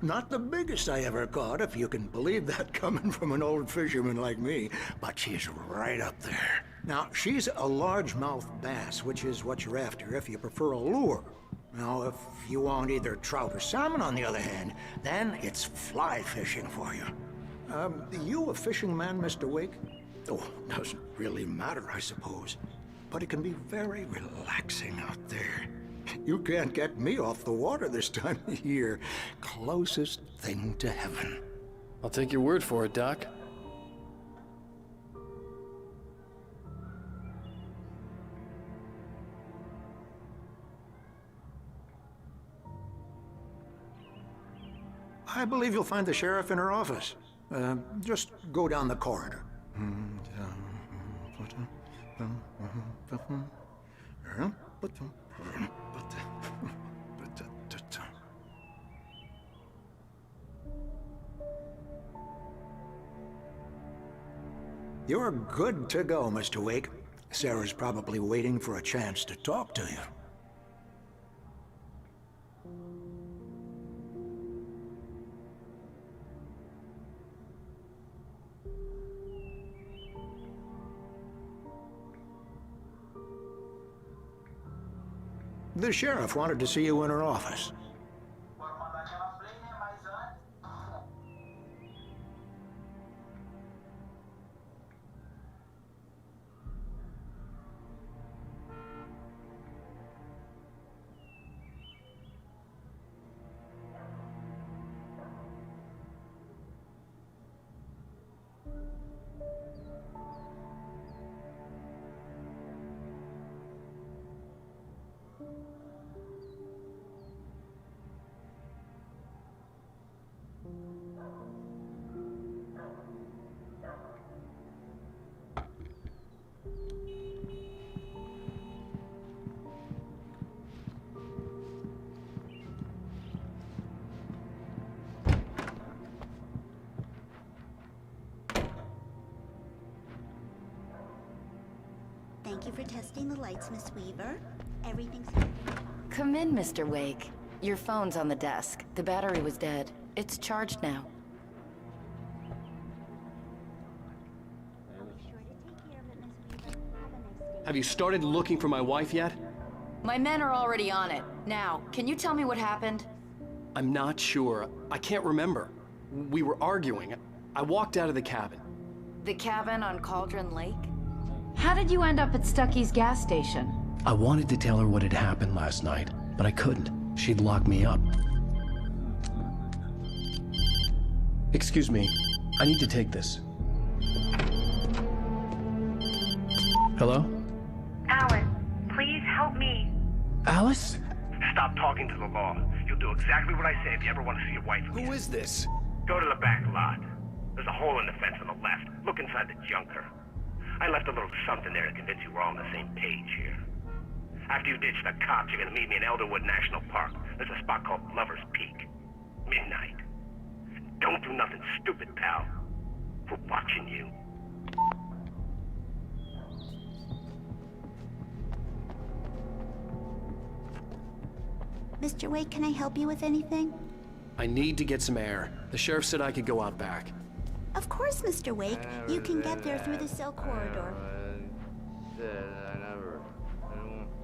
Not the biggest I ever caught, if you can believe that coming from an old fisherman like me, but she's right up there. Now, she's a largemouth bass, which is what you're after if you prefer a lure. Now, if you want either trout or salmon, on the other hand, then it's fly fishing for you. You a fishing man, Mr. Wake? Oh, doesn't really matter, I suppose. But it can be very relaxing out there. You can't get me off the water this time of year. Closest thing to heaven. I'll take your word for it, Doc. I believe you'll find the sheriff in her office. Just go down the corridor. You're good to go, Mr. Wake. Sarah's probably waiting for a chance to talk to you. The sheriff wanted to see you in her office. Thank you for testing the lights, Miss Weaver. Everything's... Come in, Mr. Wake. Your phone's on the desk. The battery was dead. It's charged now. Have you started looking for my wife yet? My men are already on it. Now, can you tell me what happened? I'm not sure. I can't remember. We were arguing. I walked out of the cabin. The cabin on Cauldron Lake? How did you end up at Stucky's gas station? I wanted to tell her what had happened last night, but I couldn't. She'd lock me up. Excuse me. I need to take this. Hello? Alice, please help me. Alice? Stop talking to the law. You'll do exactly what I say if you ever want to see your wife again. Who is this? Go to the back lot. There's a hole in the fence on the left. Look inside the junker. I left a little something there to convince you we're all on the same page here. After you ditch the cops, you're gonna meet me in Elderwood National Park. There's a spot called Lover's Peak. Midnight. Don't do nothing stupid, pal. We're watching you. Mr. Wake, can I help you with anything? I need to get some air. The sheriff said I could go out back. Of course, Mr. Wake. You can get there through the cell corridor.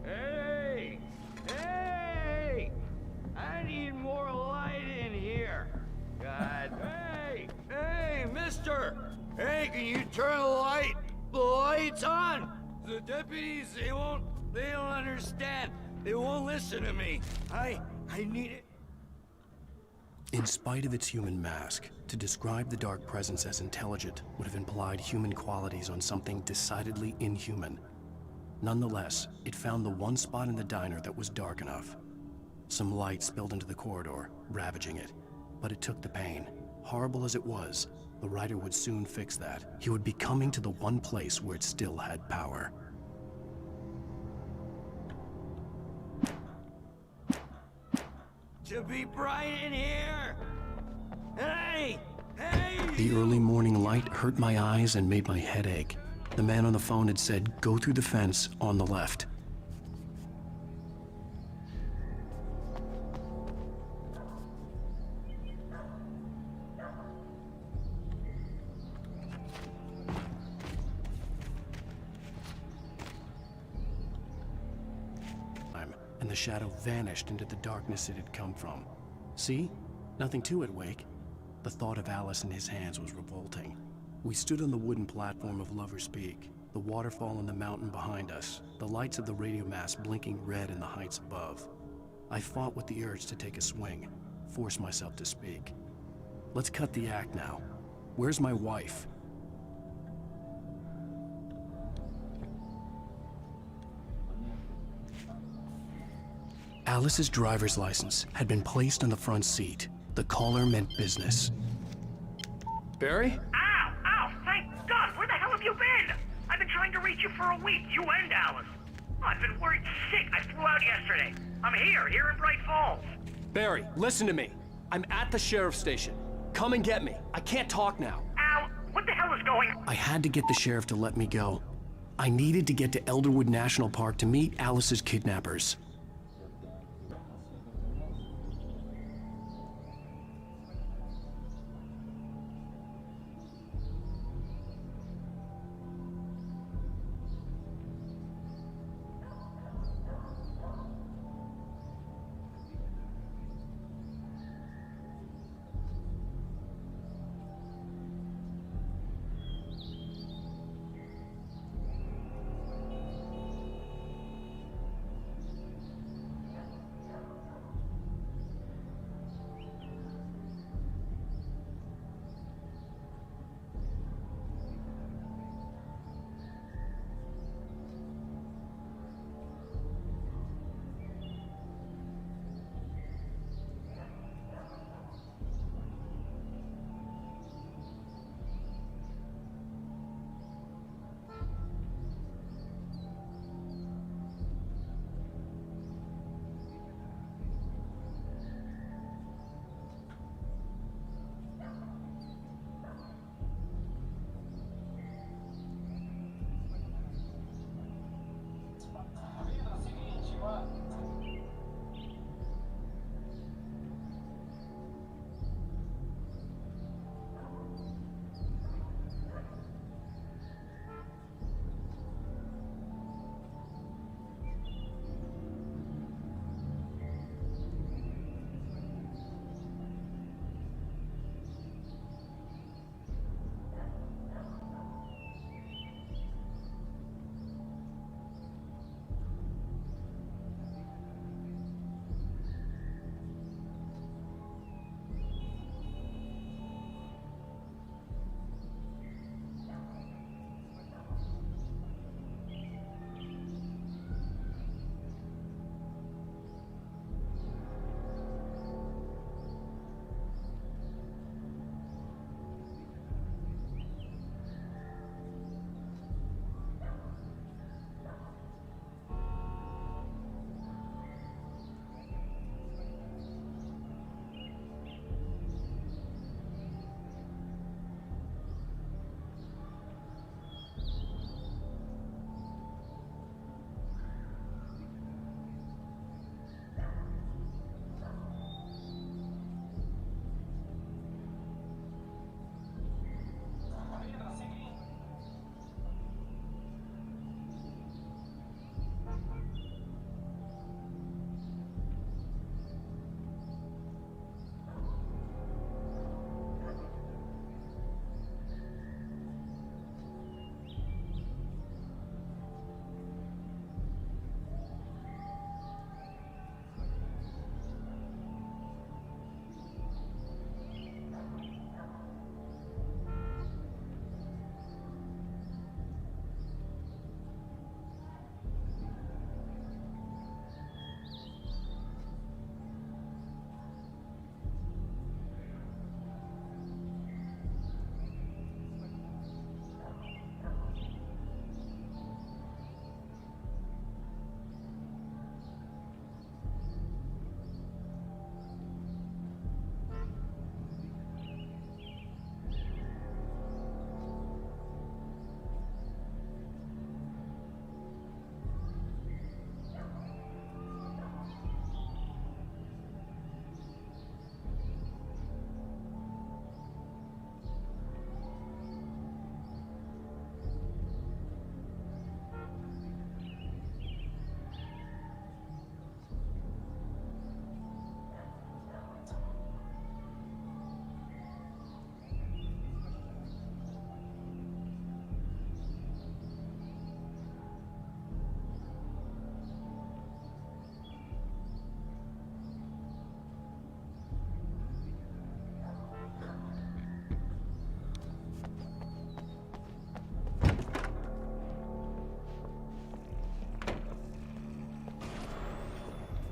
Hey! Hey! I need more light in here. God. Hey! Hey, mister! Hey, can you turn the lights on? The deputies, they don't understand. They won't listen to me. I need it. In spite of its human mask, to describe the dark presence as intelligent would have implied human qualities on something decidedly inhuman. Nonetheless, it found the one spot in the diner that was dark enough. Some light spilled into the corridor, ravaging it. But it took the pain. Horrible as it was, the writer would soon fix that. He would be coming to the one place where it still had power. To be bright in here! Hey! Hey! The early morning light hurt my eyes and made my head ache. The man on the phone had said, "Go through the fence on the left." And the shadow vanished into the darkness it had come from. See? Nothing to it, Wake. The thought of Alice in his hands was revolting. We stood on the wooden platform of Lover's Peak, the waterfall and the mountain behind us, the lights of the radio mast blinking red in the heights above. I fought with the urge to take a swing, force myself to speak. Let's cut the act now. Where's my wife? Alice's driver's license had been placed on the front seat. The caller meant business. Barry? Ow! Ow! Thank God! Where the hell have you been? I've been trying to reach you for a week, you and Alice. I've been worried sick. I flew out yesterday. I'm here in Bright Falls. Barry, listen to me. I'm at the sheriff's station. Come and get me. I can't talk now. Al, what the hell is going on? I had to get the sheriff to let me go. I needed to get to Elderwood National Park to meet Alice's kidnappers.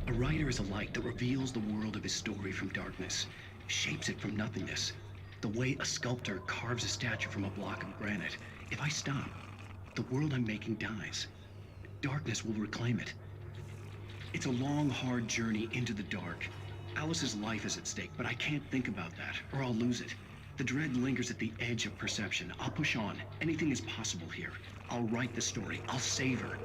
A writer is a light that reveals the world of his story from darkness, shapes it from nothingness. The way a sculptor carves a statue from a block of granite. If I stop, the world I'm making dies. Darkness will reclaim it. It's a long, hard journey into the dark. Alice's life is at stake, but I can't think about that, or I'll lose it. The dread lingers at the edge of perception. I'll push on. Anything is possible here. I'll write the story. I'll save her.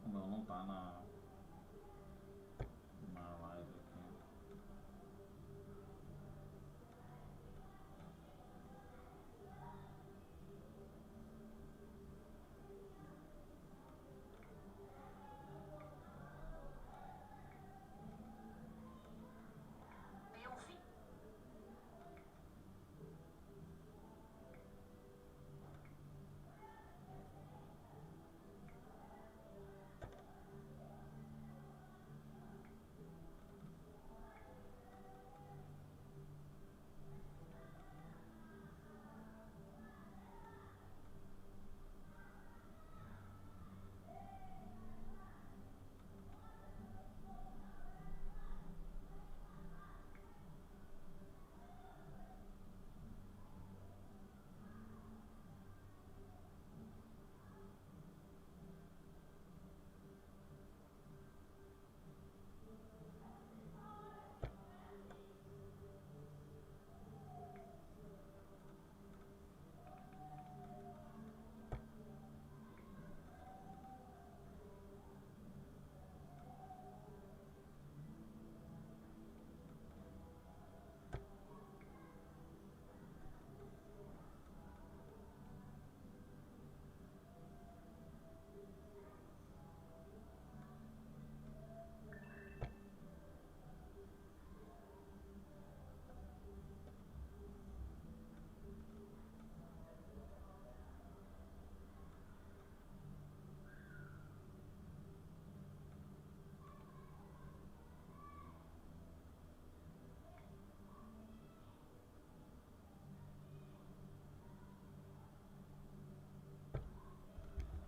O meu não tá na live aqui.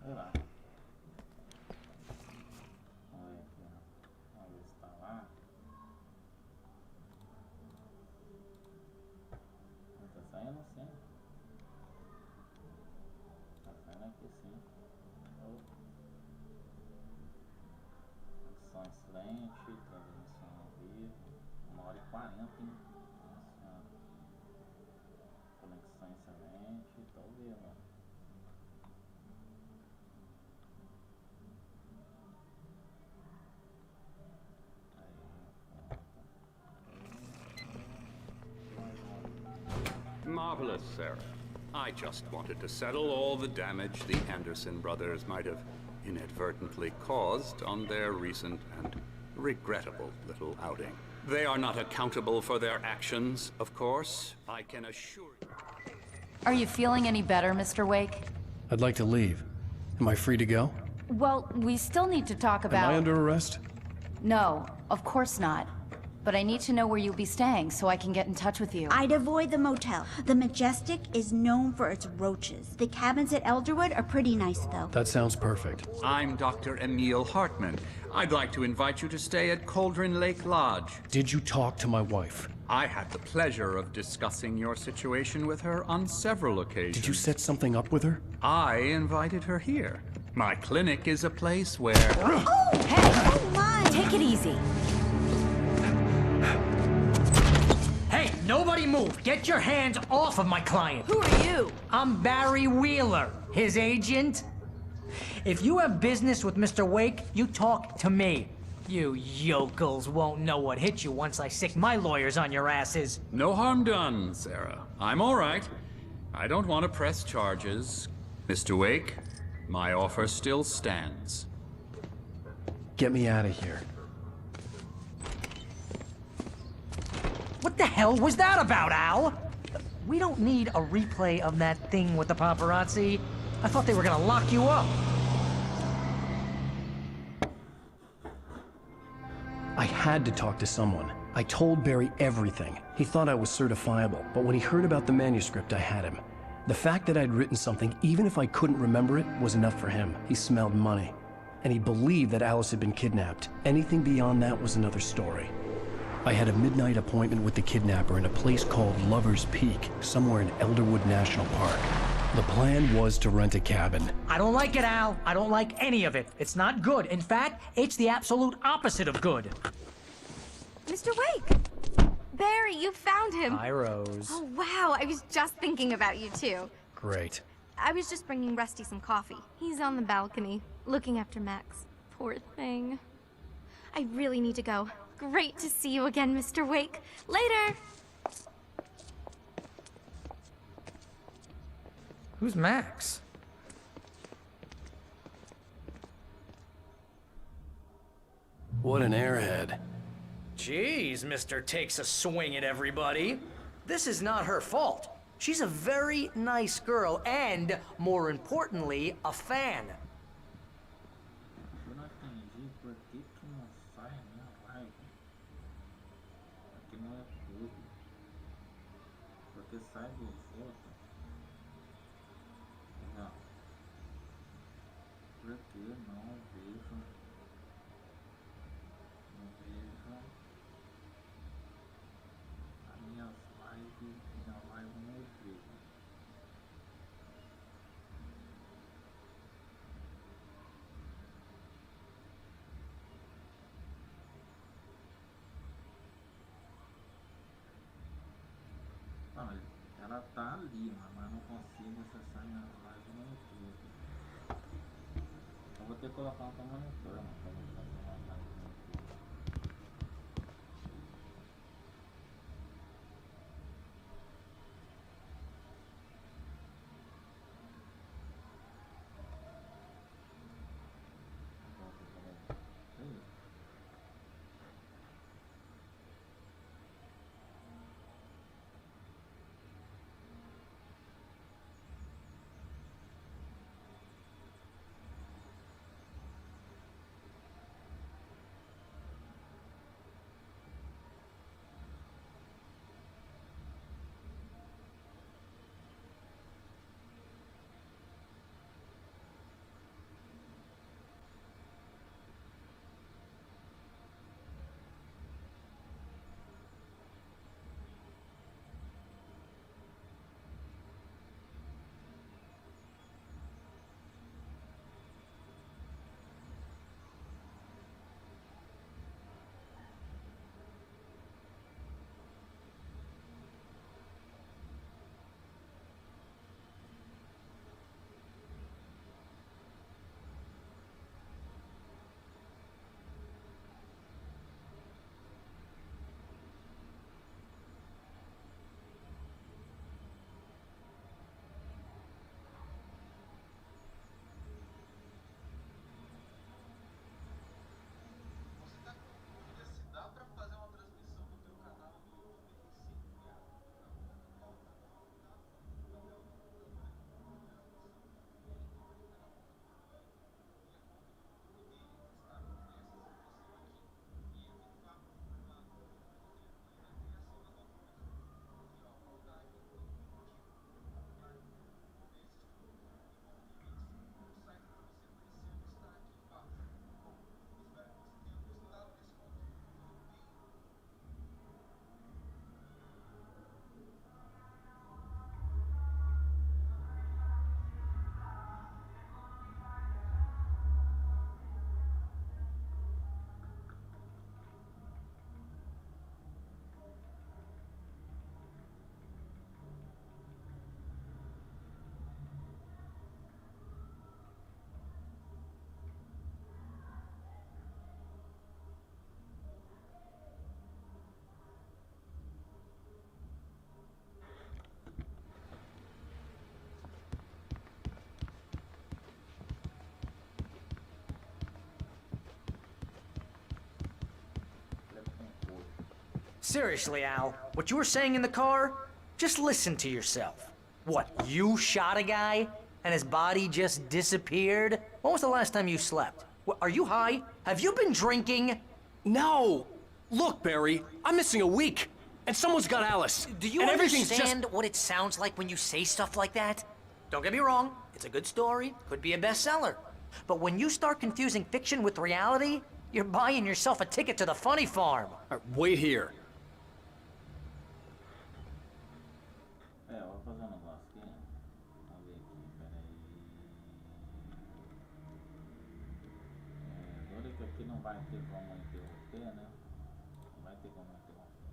Será? Vamos ver aqui, ó. Vamos ver se tá lá. Tá saindo sim. Tá saindo aqui sim. Conexão excelente, transmissão ao vivo. 1h40, hein? Nossa senhora. Conexão excelente, tô vendo. Marvelous, Sarah. I just wanted to settle all the damage the Anderson brothers might have inadvertently caused on their recent and regrettable little outing. They are not accountable for their actions, of course. I can assure you. Are you feeling any better, Mr. Wake? I'd like to leave. Am I free to go? Well, we still need to talk about... Am I under arrest? No, of course not. But I need to know where you'll be staying so I can get in touch with you. I'd avoid the motel. The Majestic is known for its roaches. The cabins at Elderwood are pretty nice, though. That sounds perfect. I'm Dr. Emil Hartman. I'd like to invite you to stay at Cauldron Lake Lodge. Did you talk to my wife? I had the pleasure of discussing your situation with her on several occasions. Did you set something up with her? I invited her here. My clinic is a place where... Oh! Hey! Oh, my! Take it easy. Hey, nobody move! Get your hands off of my client! Who are you? I'm Barry Wheeler, his agent. If you have business with Mr. Wake, you talk to me. You yokels won't know what hit you once I sick my lawyers on your asses. No harm done, Sarah. I'm all right. I don't want to press charges. Mr. Wake, my offer still stands. Get me out of here. What the hell was that about, Al? We don't need a replay of that thing with the paparazzi. I thought they were gonna lock you up. I had to talk to someone. I told Barry everything. He thought I was certifiable, but when he heard about the manuscript, I had him. The fact that I'd written something, even if I couldn't remember it, was enough for him. He smelled money. And he believed that Alice had been kidnapped. Anything beyond that was another story. I had a midnight appointment with the kidnapper in a place called Lover's Peak, somewhere in Elderwood National Park. The plan was to rent a cabin. I don't like it, Al. I don't like any of it. It's not good. In fact, it's the absolute opposite of good. Mr. Wake! Barry, you found him! Hi, Rose. Oh, wow. I was just thinking about you, too. Great. I was just bringing Rusty some coffee. He's on the balcony, looking after Max. Poor thing. I really need to go. Great to see you again, Mr. Wake. Later! Who's Max? What an airhead. Jeez, Mr. Takes a swing at everybody. This is not her fault. She's a very nice girl and, more importantly, a fan. Eu não entendi por que não sai a minha live. Aqui não é tudo. Porque sai dos outros. Não. Por que não vejo? Não vejo as minhas lives. Minha live não vejo. Não, ela tá ali, mas não consigo acessar minhas lives no YouTube. Eu vou ter que colocar um monitor, mano, pra não fazer uma live no YouTube. Seriously, Al, what you were saying in the car? Just listen to yourself. What, you shot a guy and his body just disappeared? When was the last time you slept? What, are you high? Have you been drinking? No! Look, Barry, I'm missing a week, and someone's got Alice. Do you understand what it sounds like when you say stuff like that? Don't get me wrong, it's a good story, could be a bestseller. But when you start confusing fiction with reality, you're buying yourself a ticket to the funny farm. All right, wait here. É, eu vou fazer um negócio aqui. Vamos ver aqui, peraí. Agora que aqui não vai ter como interromper, né? Não vai ter como interromper.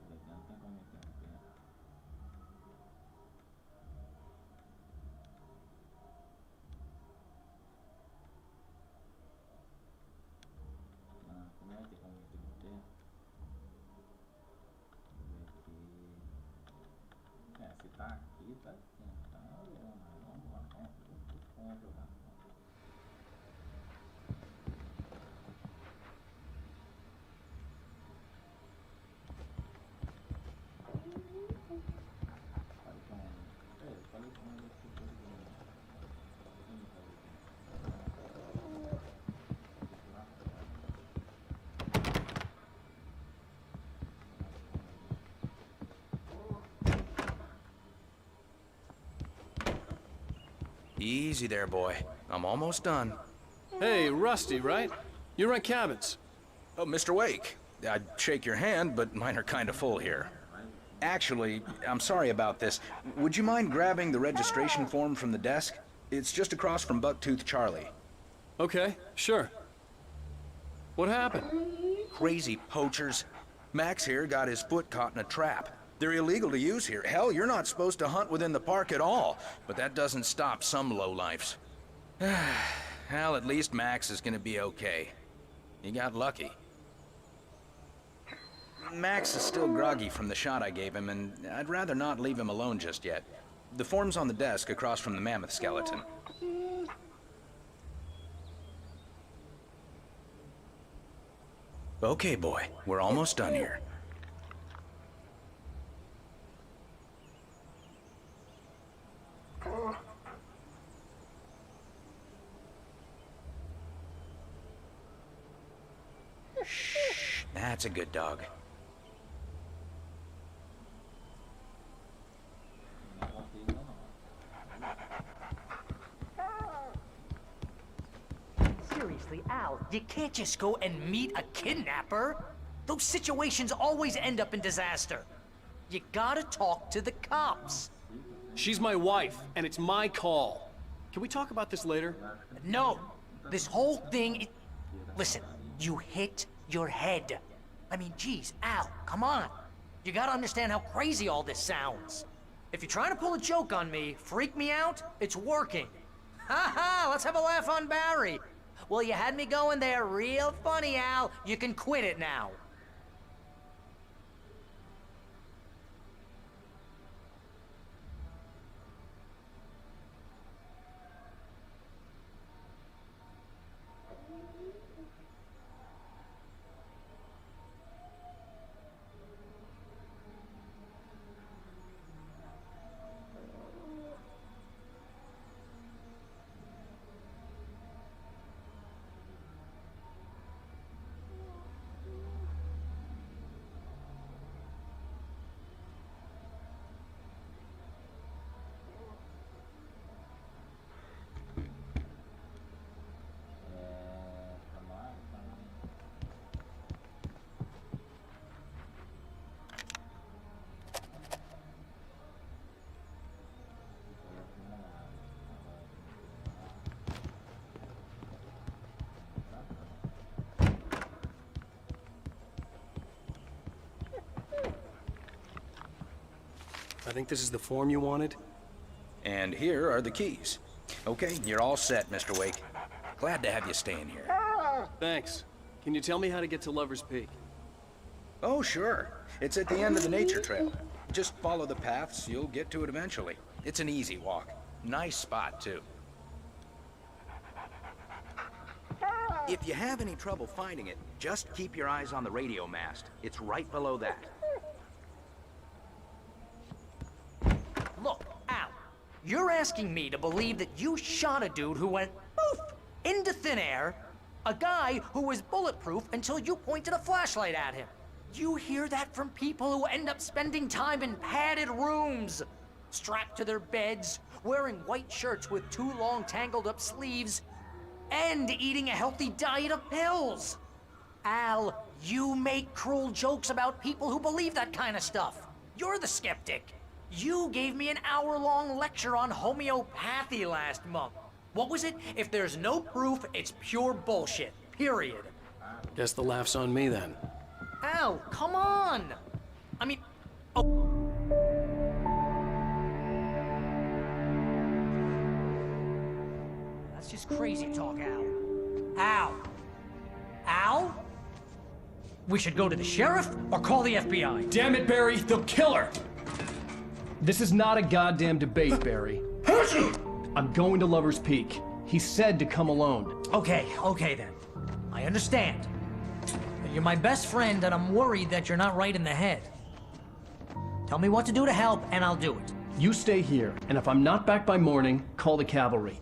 Aqui não tem como interromper. Não, como é que tem como interromper? É, se tá aqui, tá aqui. Então, vamos lá, vamos jogar. Falei com ele aqui todo mundo. Easy there, boy. I'm almost done. Hey, Rusty, right? You rent cabins. Oh, Mr. Wake. I'd shake your hand, but mine are kind of full here. Actually, I'm sorry about this. Would you mind grabbing the registration form from the desk? It's just across from Bucktooth Charlie. Okay, sure. What happened? Crazy poachers. Max here got his foot caught in a trap. They're illegal to use here. Hell, you're not supposed to hunt within the park at all. But that doesn't stop some lowlifes. Well, at least Max is gonna be okay. He got lucky. Max is still groggy from the shot I gave him, and I'd rather not leave him alone just yet. The form's on the desk across from the mammoth skeleton. Okay, boy. We're almost done here. Shh. That's a good dog. Seriously, Al, you can't just go and meet a kidnapper. Those situations always end up in disaster. You gotta talk to the cops. She's my wife, and it's my call. Can we talk about this later? No, this whole thing, listen, you hit your head. I mean, geez, Al, come on. You gotta understand how crazy all this sounds. If you're trying to pull a joke on me, freak me out, it's working. Ha ha, let's have a laugh on Barry. Well, you had me going there real funny, Al. You can quit it now. I think this is the form you wanted. And here are the keys. Okay, you're all set, Mr. Wake. Glad to have you staying here. Thanks. Can you tell me how to get to Lover's Peak? Oh, sure. It's at the end of the nature trail. Just follow the paths, you'll get to it eventually. It's an easy walk. Nice spot, too. If you have any trouble finding it, just keep your eyes on the radio mast. It's right below that. Look, Al, you're asking me to believe that you shot a dude who went poof into thin air, a guy who was bulletproof until you pointed a flashlight at him. You hear that from people who end up spending time in padded rooms, strapped to their beds, wearing white shirts with too long tangled up sleeves, and eating a healthy diet of pills. Al, you make cruel jokes about people who believe that kind of stuff. You're the skeptic. You gave me an hour-long lecture on homeopathy last month. What was it? If there's no proof, it's pure bullshit. Period. Guess the laugh's on me then. Al, come on! I mean, oh. That's just crazy talk, Al. Al? Al? We should go to the sheriff or call the FBI? Damn it, Barry, they'll kill her! This is not a goddamn debate, Barry. I'm going to Lover's Peak. He said to come alone. Okay then. I understand. You're my best friend, and I'm worried that you're not right in the head. Tell me what to do to help, and I'll do it. You stay here, and if I'm not back by morning, call the cavalry.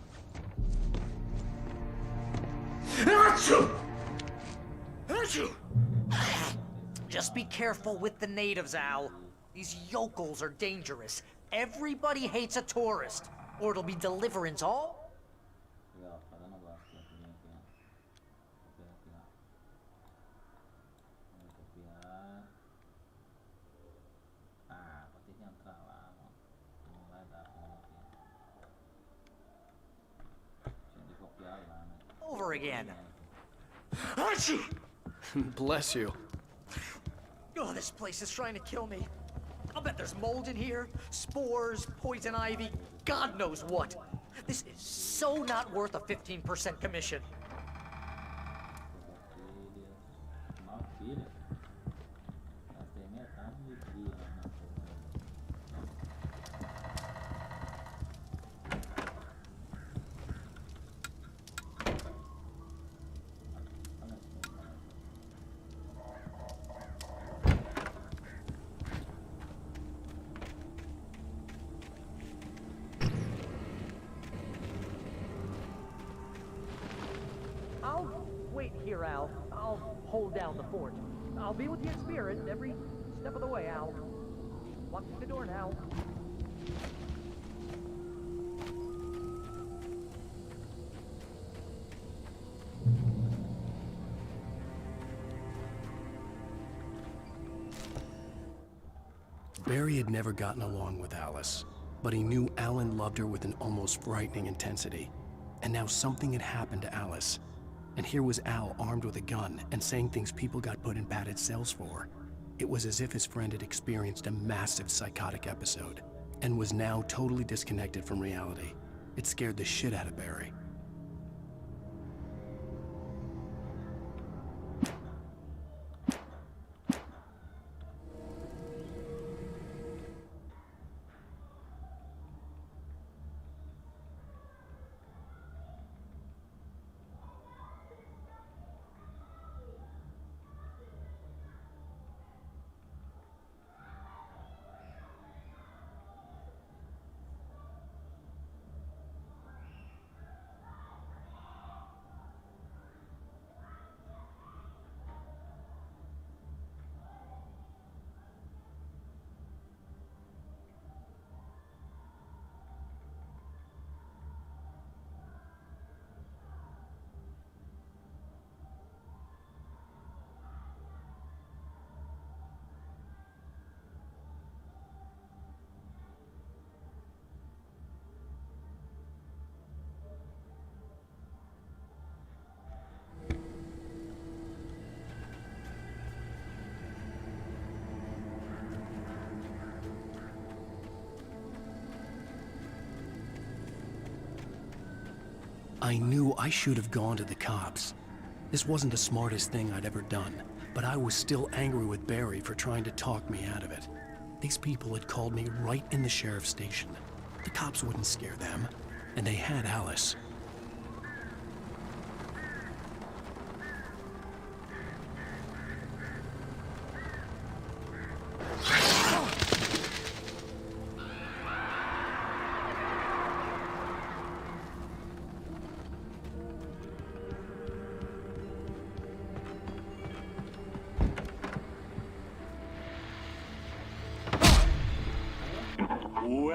Just be careful with the natives, Al. These yokels are dangerous. Everybody hates a tourist, or it'll be deliverance all. Over again. Bless you. Oh, this place is trying to kill me. I'll bet there's mold in here, spores, poison ivy, God knows what. This is so not worth a 15% commission. Wait here, Al. I'll hold down the fort. I'll be with you in spirit every step of the way, Al. Lock the door now. Barry had never gotten along with Alice, but he knew Alan loved her with an almost frightening intensity. And now something had happened to Alice. And here was Al armed with a gun and saying things people got put in padded cells for. It was as if his friend had experienced a massive psychotic episode and was now totally disconnected from reality. It scared the shit out of Barry. I knew I should have gone to the cops. This wasn't the smartest thing I'd ever done, but I was still angry with Barry for trying to talk me out of it. These people had called me right in the sheriff's station. The cops wouldn't scare them, and they had Alice.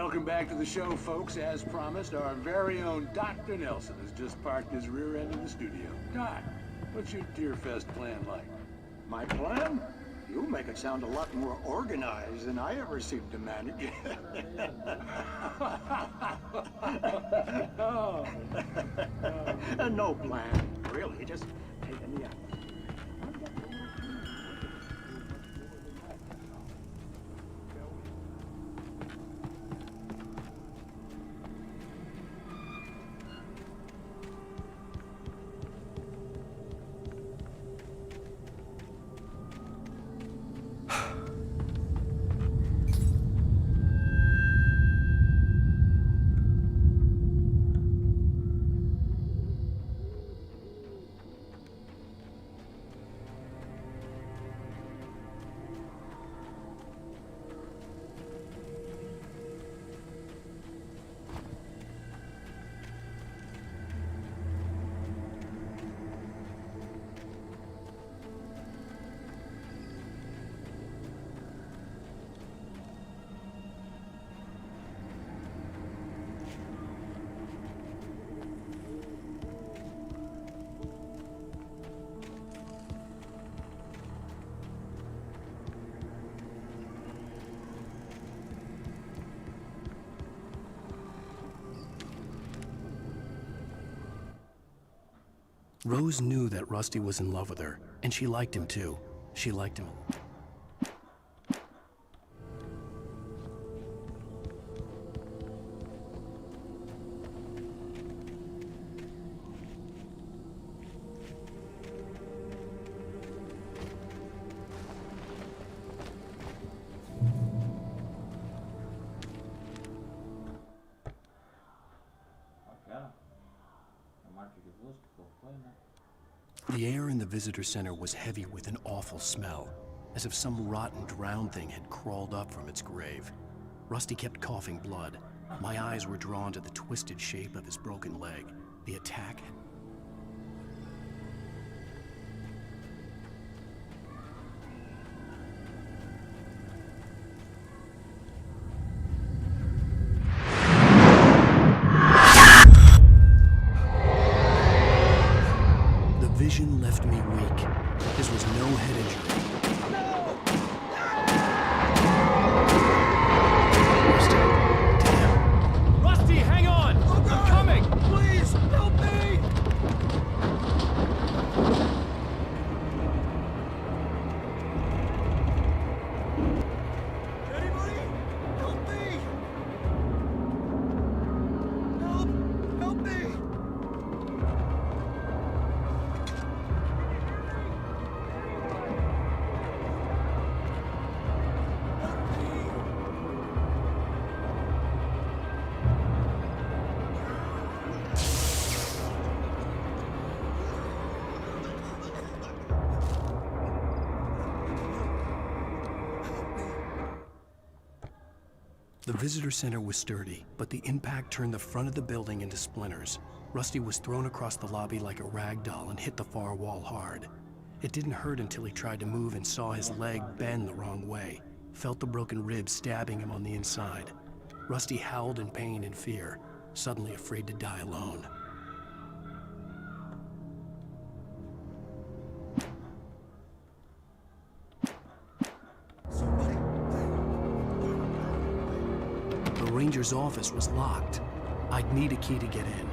Welcome back to the show, folks. As promised, our very own Dr. Nelson has just parked his rear end in the studio. Doc, what's your Deer Fest plan like? My plan? You make it sound a lot more organized than I ever seem to manage. No plan, really. Just taking the effort. Rose knew that Rusty was in love with her, and she liked him too. She liked him. The air in the visitor center was heavy with an awful smell, as if some rotten drowned thing had crawled up from its grave. Rusty kept coughing blood. My eyes were drawn to the twisted shape of his broken leg. The attack had... vision left me weak. This was no head injury. Rusty, hang on! I'm coming! Please, help me! Anybody? Help me! Help me! The visitor center was sturdy, but the impact turned the front of the building into splinters. Rusty was thrown across the lobby like a rag doll and hit the far wall hard. It didn't hurt until he tried to move and saw his leg bend the wrong way, felt the broken ribs stabbing him on the inside. Rusty howled in pain and fear, suddenly afraid to die alone. The ranger's office was locked. I'd need a key to get in.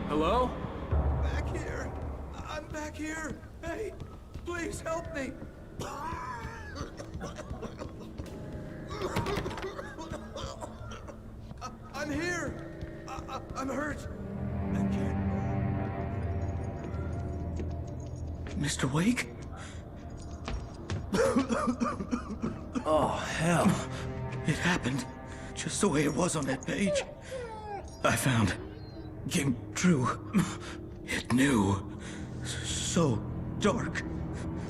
Hello? Back here. I'm back here. Hey, please help me. I'm here. I'm hurt. I can't move. Mr. Wake? Oh, hell. It happened just the way it was on that page. I found. Came true. It knew. So dark.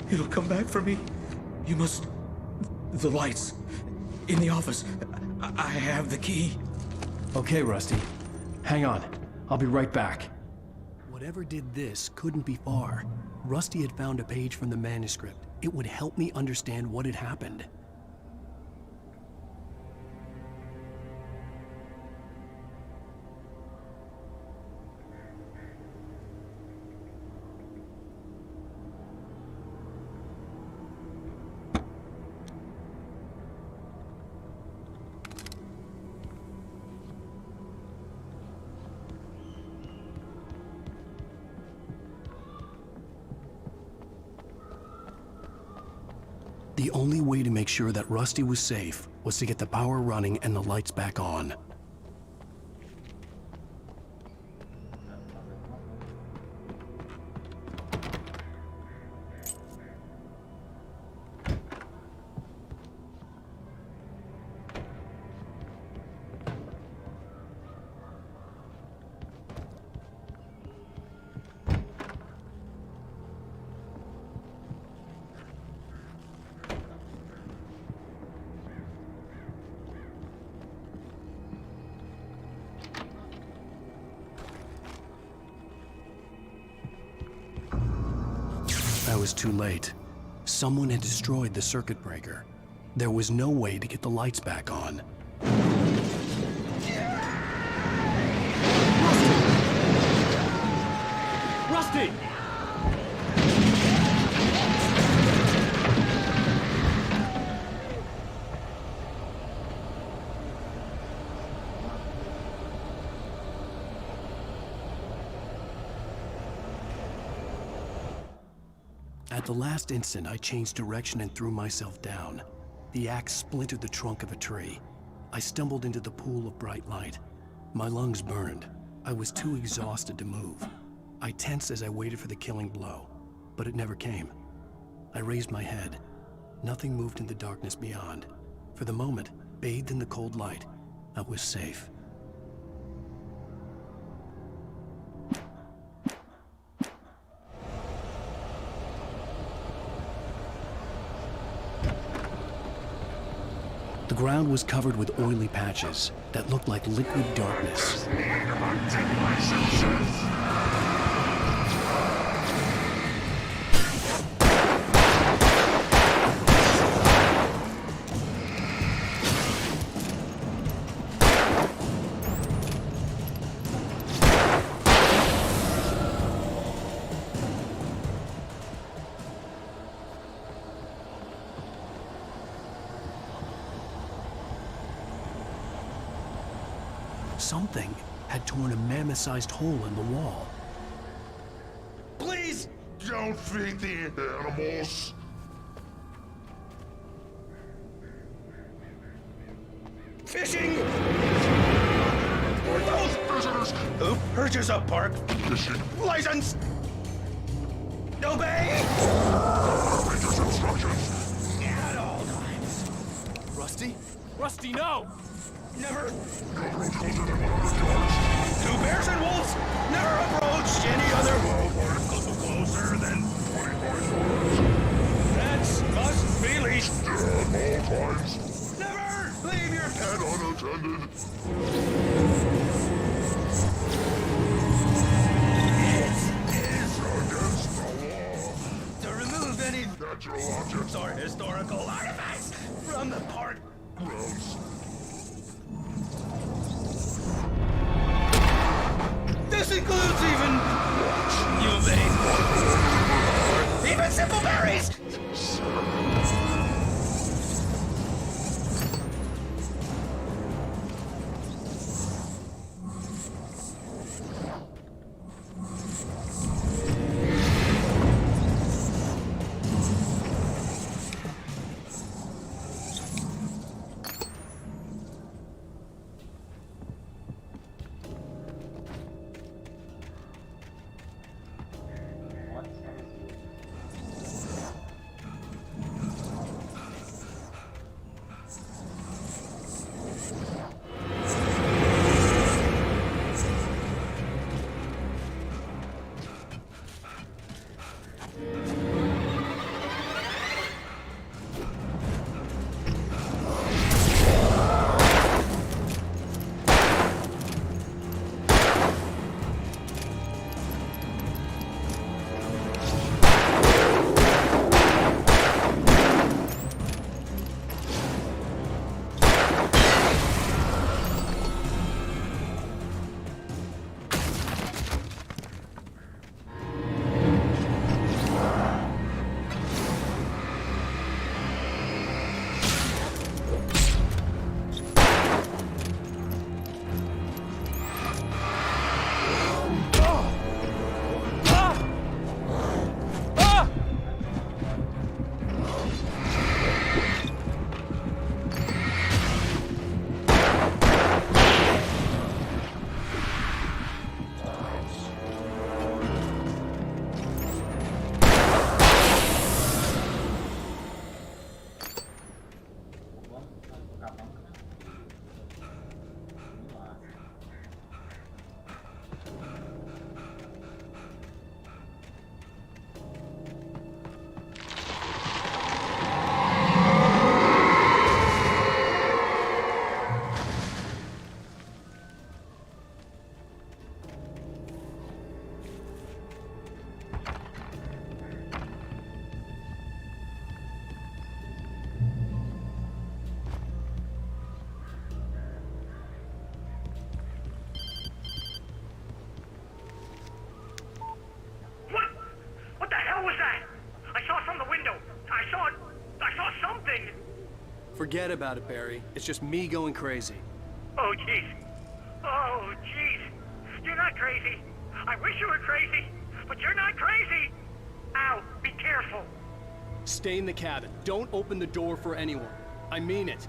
It'll come back for me. You must... The lights. In the office. I have the key. Okay, Rusty. Hang on. I'll be right back. Whatever did this couldn't be far. Rusty had found a page from the manuscript. It would help me understand what had happened. The only way to make sure that Rusty was safe was to get the power running and the lights back on. I was too late. Someone had destroyed the circuit breaker. There was no way to get the lights back on. Rusty! At the last instant, I changed direction and threw myself down. The axe splintered the trunk of a tree. I stumbled into the pool of bright light. My lungs burned. I was too exhausted to move. I tensed as I waited for the killing blow, but it never came. I raised my head. Nothing moved in the darkness beyond. For the moment, bathed in the cold light, I was safe. The ground was covered with oily patches that looked like liquid darkness. Something had torn a mammoth-sized hole in the wall. Please don't feed the animals. Fishing! Those visitors! Who purchase a park license? Obey! Rangers instructions. At all times. Rusty? Rusty, no! Never. Two bears and wolves never approached any other. Closer than 20 That's must be least. At all times. Never leave your pet unattended. It is against the law to remove any natural objects or historical artifacts from the park grounds. This includes even humane or even simple berries. Forget about it, Barry. It's just me going crazy. Oh, jeez. Oh, jeez. You're not crazy. I wish you were crazy, but you're not crazy. Ow, be careful. Stay in the cabin. Don't open the door for anyone. I mean it.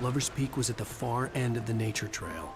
Lover's Peak was at the far end of the nature trail.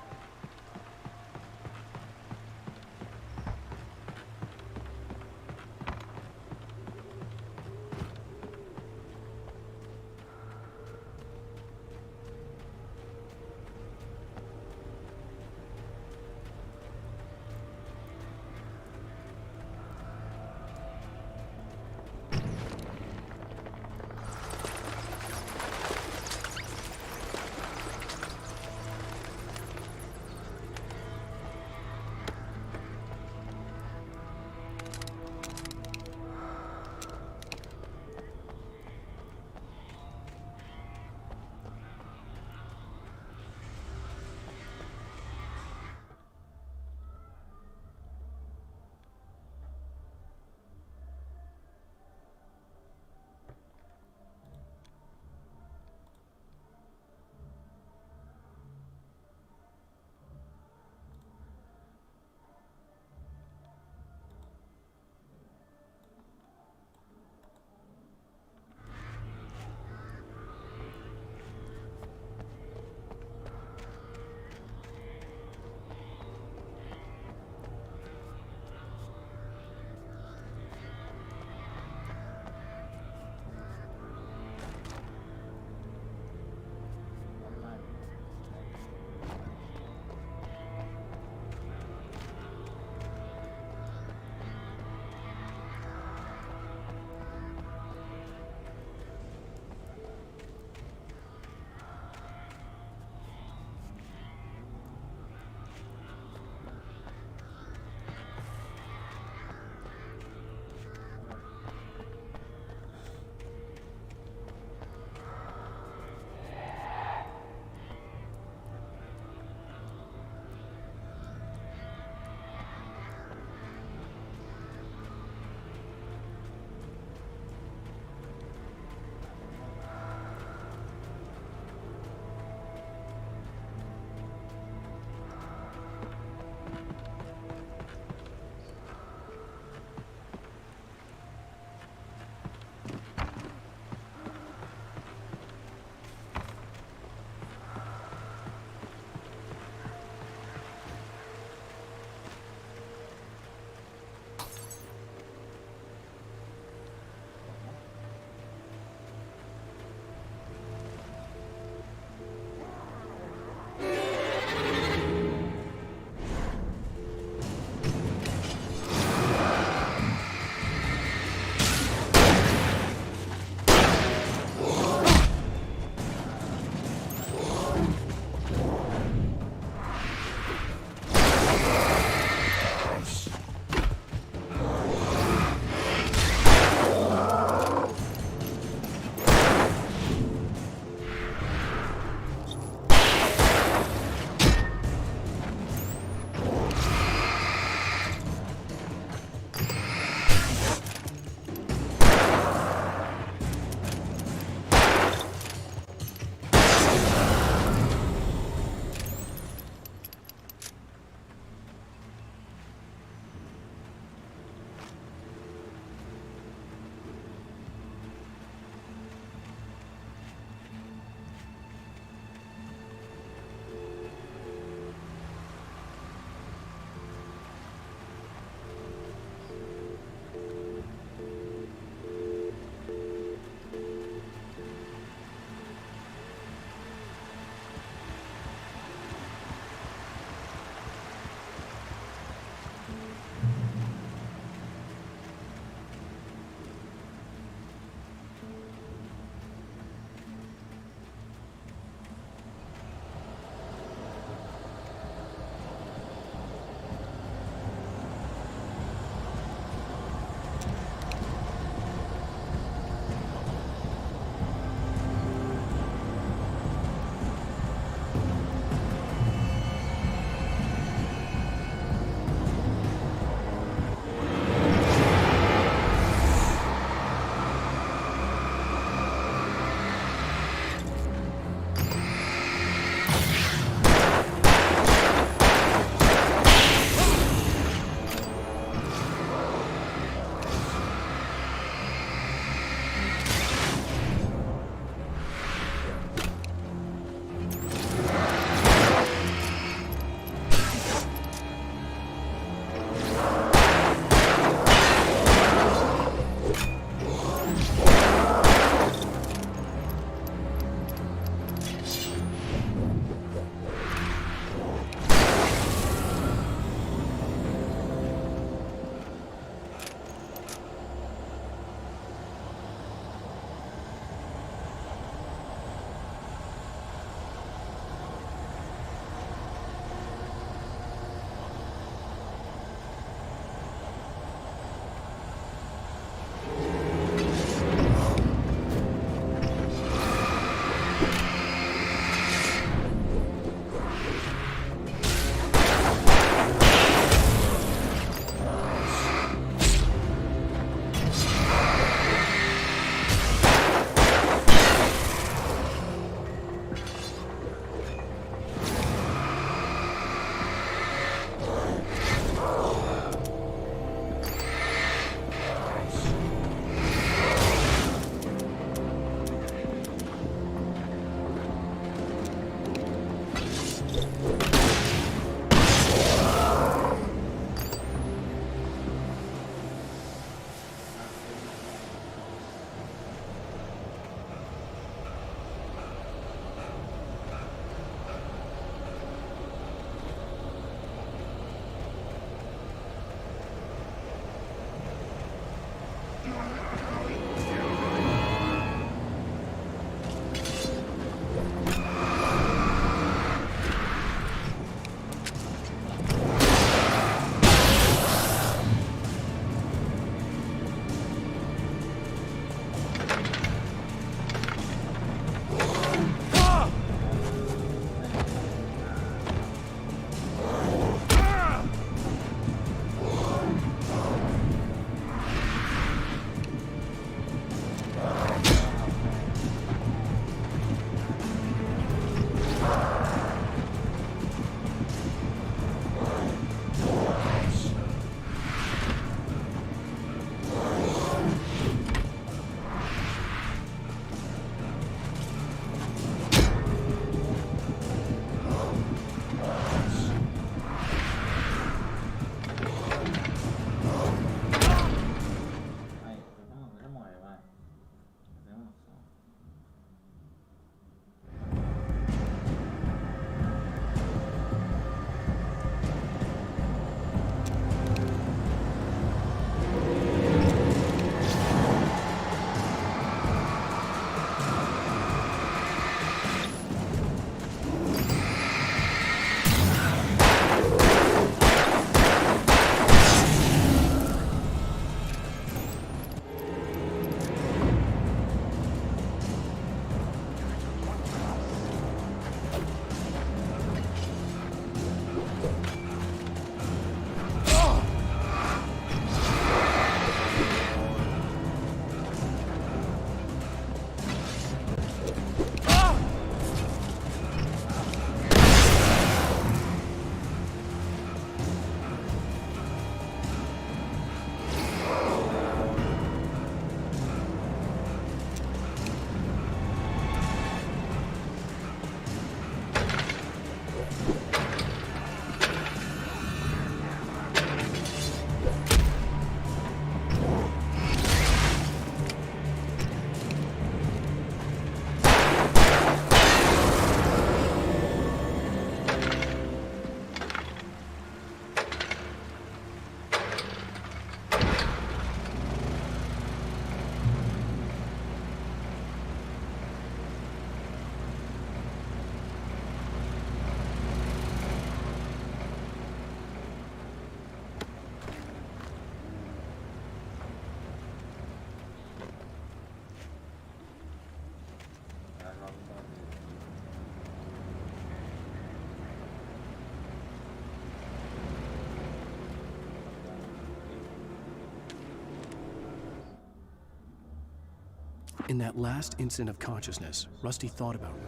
In that last instant of consciousness, Rusty thought about me.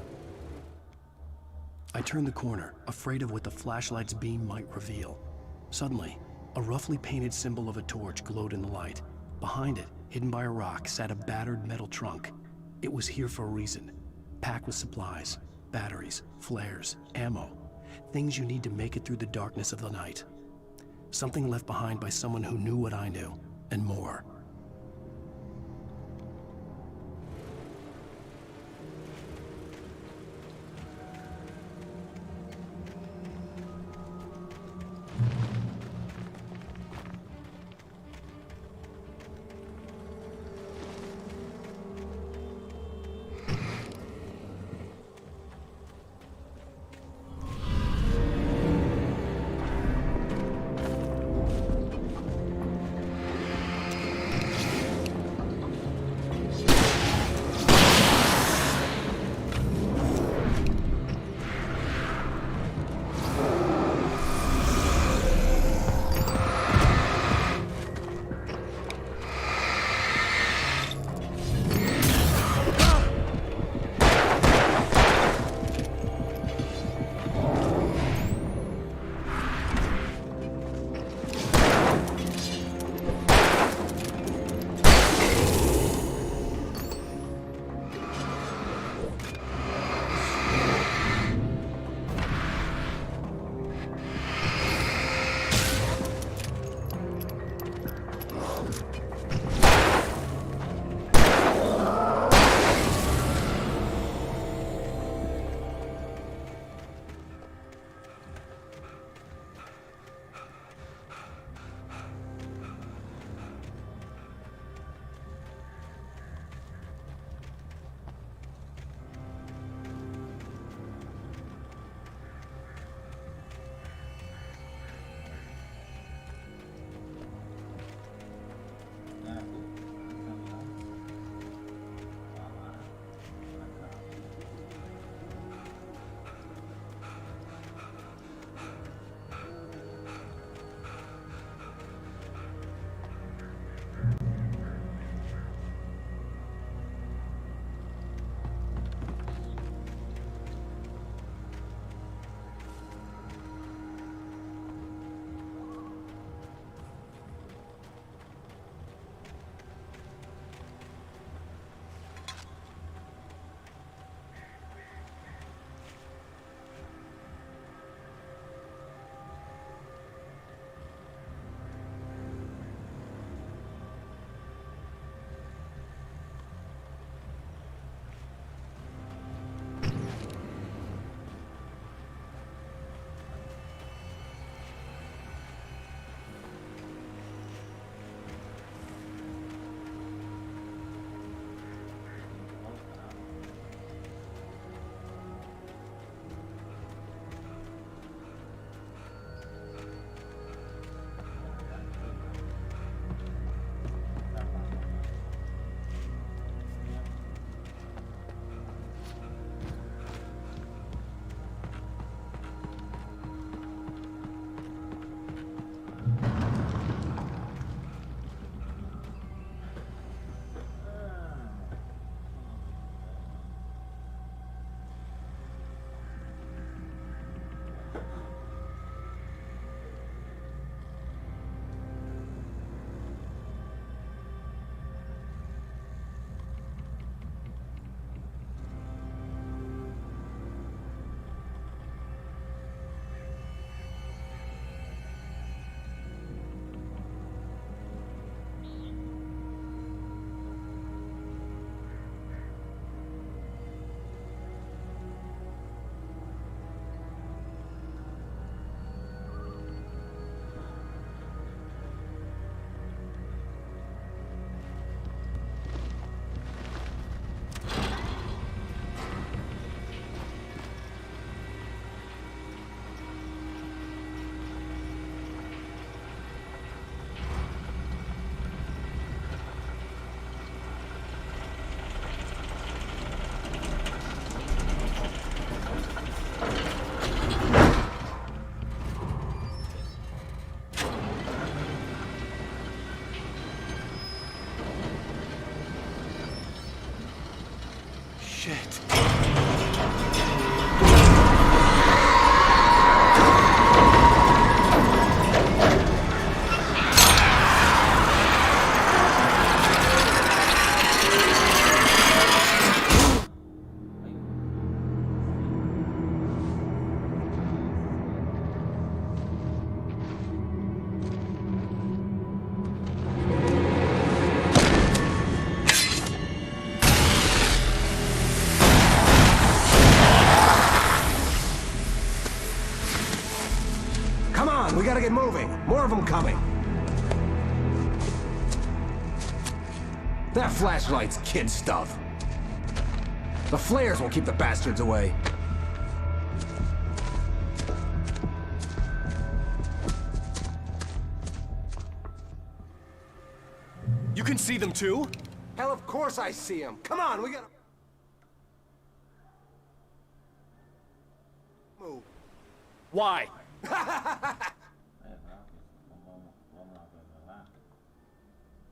I turned the corner, afraid of what the flashlight's beam might reveal. Suddenly, a roughly painted symbol of a torch glowed in the light. Behind it, hidden by a rock, sat a battered metal trunk. It was here for a reason, packed with supplies, batteries, flares, ammo, things you need to make it through the darkness of the night. Something left behind by someone who knew what I knew, and more. Shit. We gotta get moving. More of them coming. That flashlight's kid stuff. The flares will keep the bastards away. You can see them too? Hell, of course I see them. Come on, we gotta... move. Why?